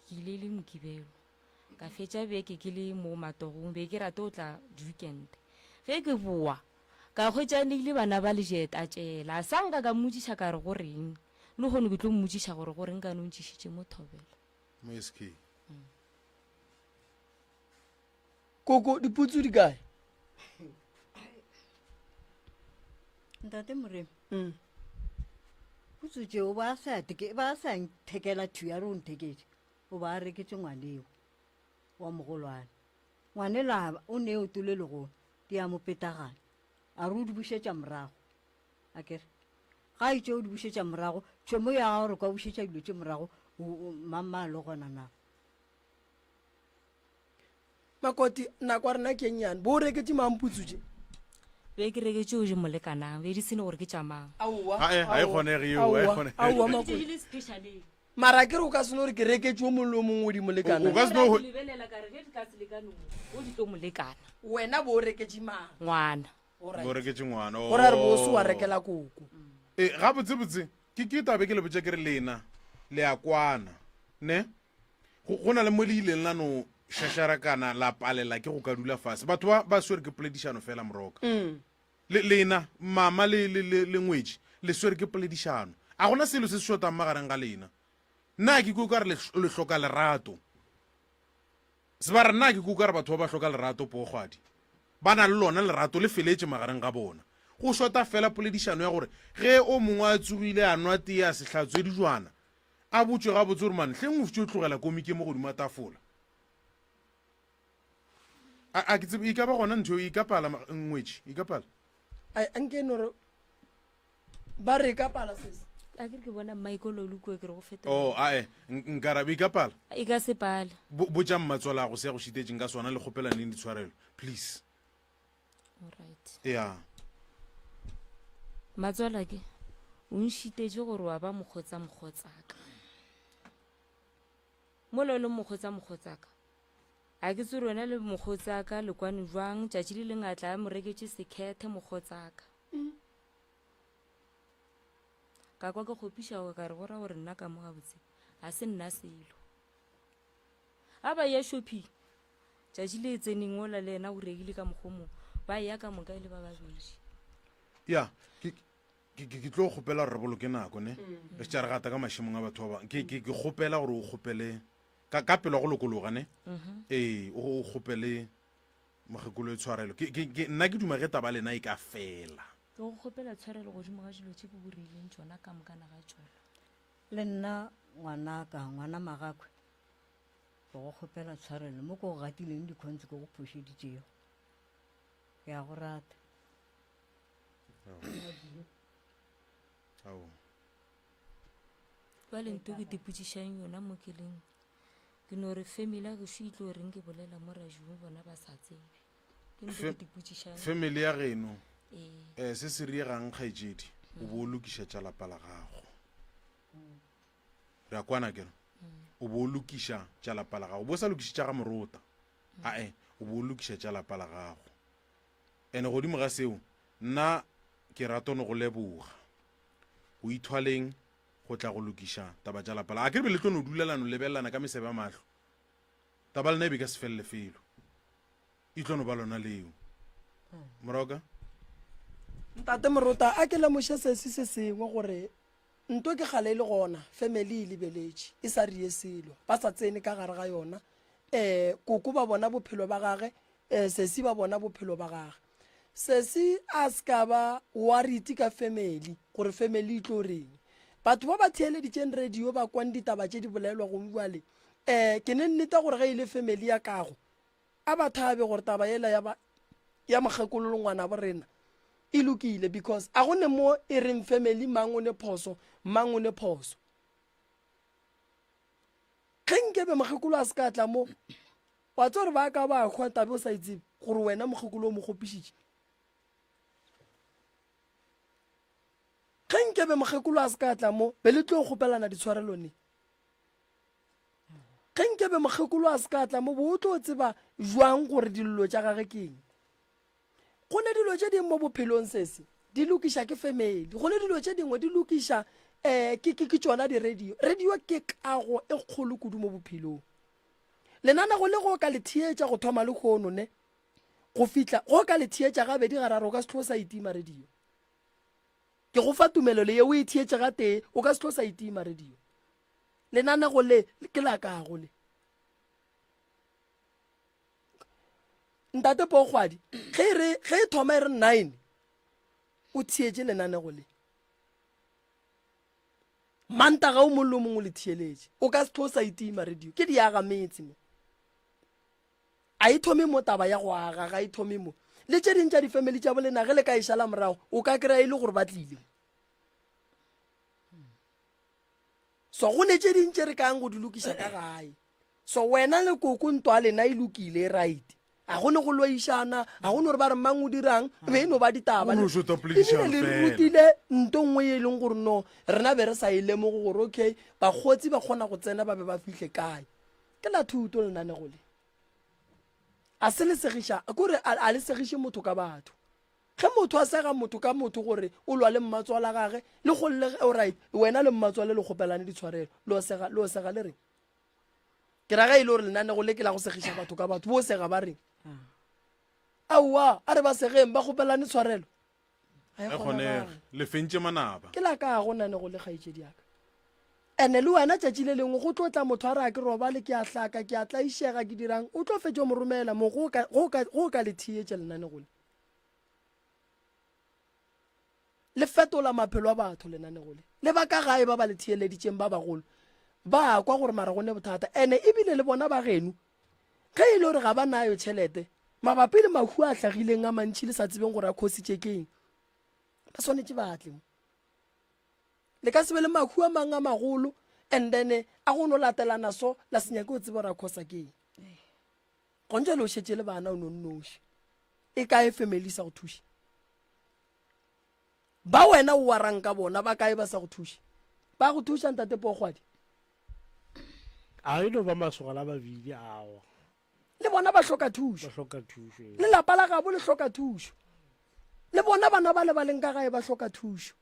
ke ile le mokibelo ka fetša beke ke le mo matogong be ke rate o tla weekend ge ke boa ka hwetšaneile bana ba lejeta tšela sanka ka mmotsiša ka re go reng le gone ke tlo mmotsiša gore goreng ka no ntšišitše mo thobela mo sk koko diputso di kae ntate moremi putso tšeo ba sa nthekela thu ya re o ntheketse o ba reketse ngwaneo wa mogolwane ngwane laba o ne o tole le gone di a mo petagana a re o di bušetša morago akere ga e tšeo di bušetša morago tšhomo ya ga gore kwa bušetša dilo tše morago mamma le gona na makoti nako a rena ke nnyane bo o reketse mamputso tše be ke reketse o je molekanang be di sene gore ke tšamang mara ke re o ka seno gore ke reketse o mongwe le o mongwe o di molekana wena bo o reketse mang ngwana gore a re bo se wa rekela koko ga botsebotse ke tabe ke le botsa ke re lena le a kwana ne go na le mo le ileng la no shasharakana la palela ke go ka dula fase batho ba swere ke poledišano fela moroka lena mama le ngwetši le swere ke poledišano a gona selo se se shotang magareng ga lena nna ke kuka re le hloka lerato se ba re nna ke kuka re batho ba ba hloka lerato poogwadi ba na le lona lerato le feletše magareng ga bona go shota fela poledišano ya gore ge o mongwe a tsogile a nwa tee a sehlatswe dijwana a botswe ga botse gore mane hleng o fitse o tlogela komike mo godimo a tafola a ke tsebe e ka ba gona ntho e ka pala ngwetši e ka pala ankenore ba re ka pala sese a ke bona Michael Olukwe ke re go feta ae nkarabe e ka pala e ka se pala botša mmatswala go se go šitetseng ka swana le kgopelaneng ditshwarelo please alright yeah matswala ke o nšitetse gore wa ba mokgotsaka mo le mokgotsaka a ke tse rona le mokgotsaka le kwane jwang tšatši le lengatla a mo reketse sekhethe mokgotsaka ka kwa ke kgopiša go ka re gora gore nna ka mo gabotse ga se nna selo a ba ya shopping tšatši le tseneng ola le ena o rekile ka mokgomo ba ya ka moka e le ba babedi ya ke tlo kgopela gore re boloke nako ne re tša re gata ka mašemong a batho ba bang ke kgopela gore o kgopele ka pelo go lokologa ne ee o kgopele mogekolo e tshwarelo nna ke duma ge taba lena e ka fela ke go kgopela tshwarelo godimo ga dilo tse ke borileng tsona ka mokana ga tsona le nna ngwana magakwe go kgopela tshwarelo mo ko go gatileng dikgontse ko go phošeditšego ke a go rata jale nto ke dipotsišang yona mo keleng ke no re family a gešo itlo reng ke bolela mo rajong bona ba sa tsebe ke nto ke dipotsišang family ya geno se se riegang kgaetsedi o bo o lokiša tša lapa la gago re a kwana kere o bo o lokiša tša lapa la gago o bo o sa lokišitša ga morota ae o bo o lokiša tša lapa la gago ene godimo ga seo nna ke ratone go leboga o ithwaleng go tla go lokiša taba tša lapa la a ke re be le tlono dulelano lebelelana ka mesebe ya mahlo taba lena e be ka se felele felo e tlono ba lona leo moroka ntate morota a ke lemoše sese se sengwe gore nto ke gale le gona family e lebeletše e sa rie selo ba sa tsene ka gare ga yona koko ba bona bophelo ba gage sesi ba bona bophelo ba gage sesi a ska ba wariti ka family gore family e tlo reng batho ba ba theeleditšeng radio ba kwan ditaba tše di bolelwa go buale ke ne nnete gore ge ile family ya kago a ba thabe gore taba ela ya mogekolo ngwana bo rena e lokile because a gone mo e reng family mang o ne phoso mang o ne phoso ge nkebe mogekolo a se ka tla mo wa tsa gore ba ka ba kgwa tabe o sa itsebe gore wena mogekolo o mo kgopišitše ge nkebe mogekolo a se ka tla mo be le tlo kgopelana ditshwarelone ge nkebe mogekolo a se ka tla mo bo o tlo tseba jwang gore dillo tša gage keng go ne dilo tše dingwe mo bophelong sese di lokiša ke family go ne dilo tše dingwe di lokiša ke tšona di-radio ke kago e kgolo kudu mo bophelong lenana go le go ka le thietša go thoma le kgono ne go fitla go ka le thietša gabedi gararo o ka se tlo sa itima radio ke go fa tumelo le ye o e thietše ga tee o ka se tlo sa itima radio lenana go le ke la kago le ntate Pogwadi ge e thoma e re 9 o thietše lenanego le mantaga o mollo mongwe le thieletše o ka se tlo sa itima radio ke di aga metse mo a e thome mo taba ya go aga ga e thome mo le tše dintša di-family tša bolena ge le ka išala morago o ka kry-a e le gore ba tlile so go ne tše dintše re kang go di lokiša ka gae so wena le koko ntwa lena e lokile right a gone go loišana a gone gore ba re mang o dirang be eno ba ditaba ebile le rutile nto nngwe e leng gore no rena be re sa e lemogo gore okay bagotsi ba kgona go tsena ba be ba fihle kae ke la thuto lenanego le a se le segiša kore a le segiše motho ka batho ge motho a sega motho ka motho gore o lwa le mmatswala gage le golle right wena le mmatswale le kgopelane ditshwarelo le o sega le reng ke raga e le gore lenanego le ke la go segiša batho ka batho bo sega ba reng aowa a re ba segeng ba kgopelane tshwarelo le fentše manaba ke la ka go nanego le kgaetšedi yaka ene le wena tšatši le lengwe go tlo tla motho a re a ke robale ke a hlaka ke a tlaišega ke dirang o tlo fetša mo romela mo go ka le thietše lenanego le fetola maphelo a batho lenanego le ba ka gae ba ba le thieleditšeng ba bagolo ba kwa gore mara gone bothata ene ebile le bona ba geno ge e le gore ga ba nayo tšhelete mabapi le mahu a tlhagileng a mantšhi le sa tsebeng gore a khositše keng ba swanetše batle le ka se be le mahu a mang a magolo and then a go no latelana so la senyake o tsebe gore a khosa keng gontse le o šetse le bana o nonnoši e kae family sa go thuši ba wena o warang ka bona ba kae ba sa go thuši ba go thuša ntate Pogwadi a e no ba masogala babedi awa le bona ba hloka thušo le lapa la gabo le hloka thušo le bona bana ba le ba leng ka gae ba hloka thušo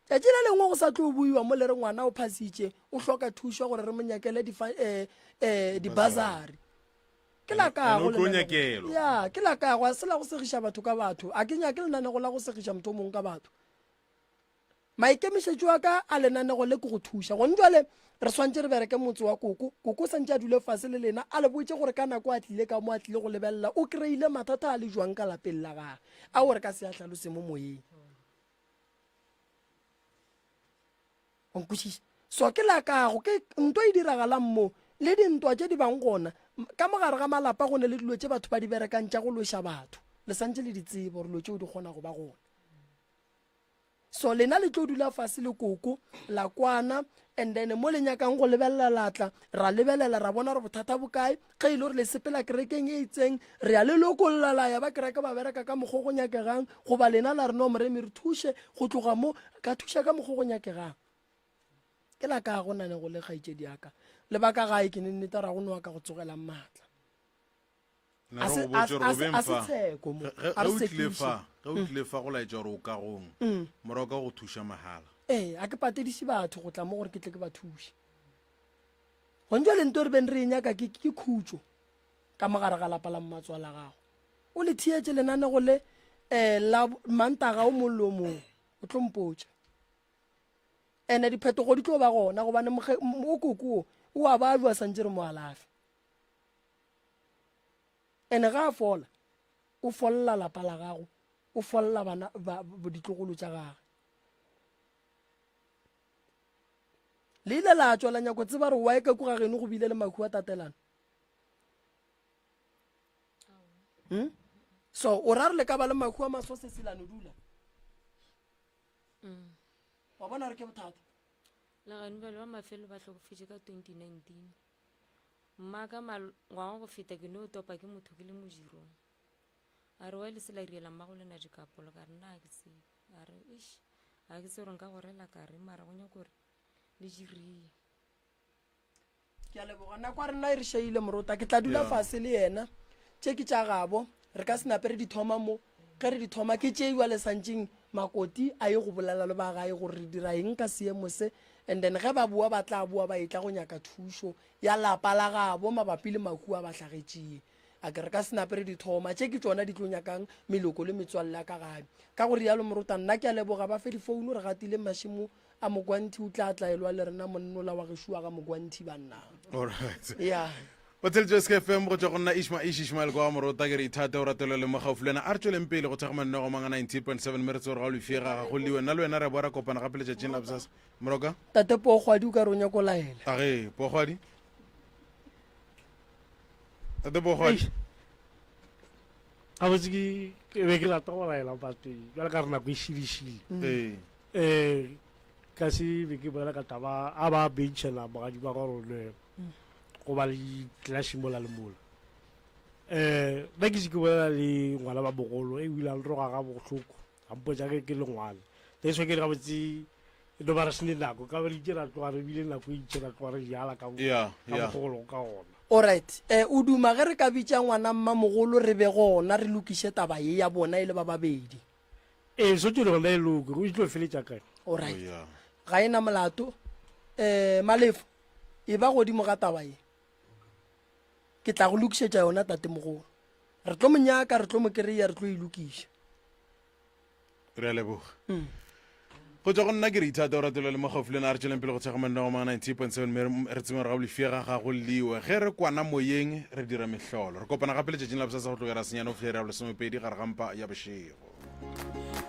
tšatši le lengwe go sa tlo buiwa mo le re ngwana o phasitše o hloka thušo gore re monyakele dibasari ke la kago ke la kago a se la go segiša batho ka batho a ke nyake lenanego la go segiša motho o mongwe ka batho maikemišetšo wa ka a lenanego le ke go thuša gone jale re swantse re bereke motse wa koko santse a dule fase le lena a le botse gore ka nako a tlile ka mo a tlile go lebelela o kry-ile mathata a le jwang ka lapeng la gage a gore ka se a tlhalose mo moyeng onkwešiša so ke la kago ke ntwa e diragalang mo le dintwa tse di bang gona ka mogare ga malapa go ne le dilo tse batho ba di berekang tša go loša batho le santse le di tsebe gore dilo tseo di kgona go ba gona so lena le tlo dula fase le koko la kwana and then mo le nyakang go lebelela latla ra lebelela ra bona re bothata bokae ge ile gore le sepela kerekeng e itseng re a le lokolola ya ba kereke ba bereka ka mokgwa go nyakegang goba lena la re no moremi re thuše go tloga mo ka thuša ka mokgwa go nyakegang ke la ka go nane go le kgaitsedi yaka le ba ka gae ke nnete ra go noa ka go tsogela maatla a se tsheko mo a re sekiša o tlile fa go laetša gore o kagong morago ka go thuša mahala a ke patediše batho go tla mo gore ke tle ke ba thuše gontse le nto re beng re e nyaka ke khutso ka mogare ga lapa la mmatswa la gago o le thietse lenanego le la mantaga o mollo mongwe o tlompotša ene diphetogo di tlo ba gona gobane o kokoo o a ba a jwa santse re mo alafe ene ga a fola o folla lapa la gago o folla bana ditlogolo tša gage le ile la tswela nyako tseba re wa e ka ko ga geno go bile le mahu a tatelano so o ra re le ka ba le mahu a maso se selano dula wa bona re ke bothata legane bale ba mafelo ba tlhokofetse ka 2019 mma ka ngwaga go feta ke ne o topa ke motho ke le modirong a re wa le se la riela mmago le na dikapolo ka re nna a ke tsebe a re a ke se gore nka gorela ka re mara go nyako gore le dirie ke a leboga nako a re nna e re šeile morota ke tla dula fase le yena tše ke tša gabo re ka senape re di thoma mo ge re di thoma ke tšeiwa le santseng makoti a ye go bolela le ba gae gore re dira eng ka seemo se and then ge ba bua ba tla bua ba etla go nyaka thušo ya lapa la gabo mabapi le mahu a ba hlagetšee a ke re ka senape re di thoma tše ke tsona di tlo nyakang meloko le metswalle ka gabe ka gore yalo morota nna ke a leboga ba fe difounu re gatile mašimo a mogwanthi o tla tlaelwa le rena monnola wa gešua ga mogwanthi banna ya o tseletšwe skfm go tšwa go nna ishmael kwa morota ke re ithate o ratelo le mogaufu le ena a re tsweleng pele go thekgamanne go manga 90.7 mme re tse gore ga o lefiega ga go le wena le wena re boa ra kopana gape letšatšing la bosasa moroka tate pogwadi o ka re o nyako laela age pogwadi tate pogwadi ga botse ke be ke rata go laela bate jale ka re nako e šilešile ka se be ke bolela ka taba a ba bentšhela bogadi ba gorone go ba le clash mola le mola nna ke se ke bolela le ngwana ba bogolo e bile a leroga ga botlhoko ga mpotsa ke le ngwana teso ke re ga botse no ba re sene nako ka ba le itse ra tloga re bile nako e itse ra tloga re jala ka bogolo ka gona alright o duma ge re ka bitša ngwana mma mogolo re be gona re lokiše taba ye ya bona e le ba babedi so tse le gona e loke o itlo feletša kae alright ga ena molato malefo e ba godimo ga taba ye ke tla go lokišetša yona tate mogolo re tlo monyaka re tlo mo kry-a re tlo e lokiša re a leboga go tswa go nna ke re ithate o ratelo le mogaufu le na re tsweleng pele go tshega go mang 90.7 mme re tsengwe re ga bolefiega ga go liwe ge re kwana moyeng re dira mehlolo re kopana gape letšatšing la bosasa go tlogera senyane o flerea bolesomepedi gare gampa ya bošego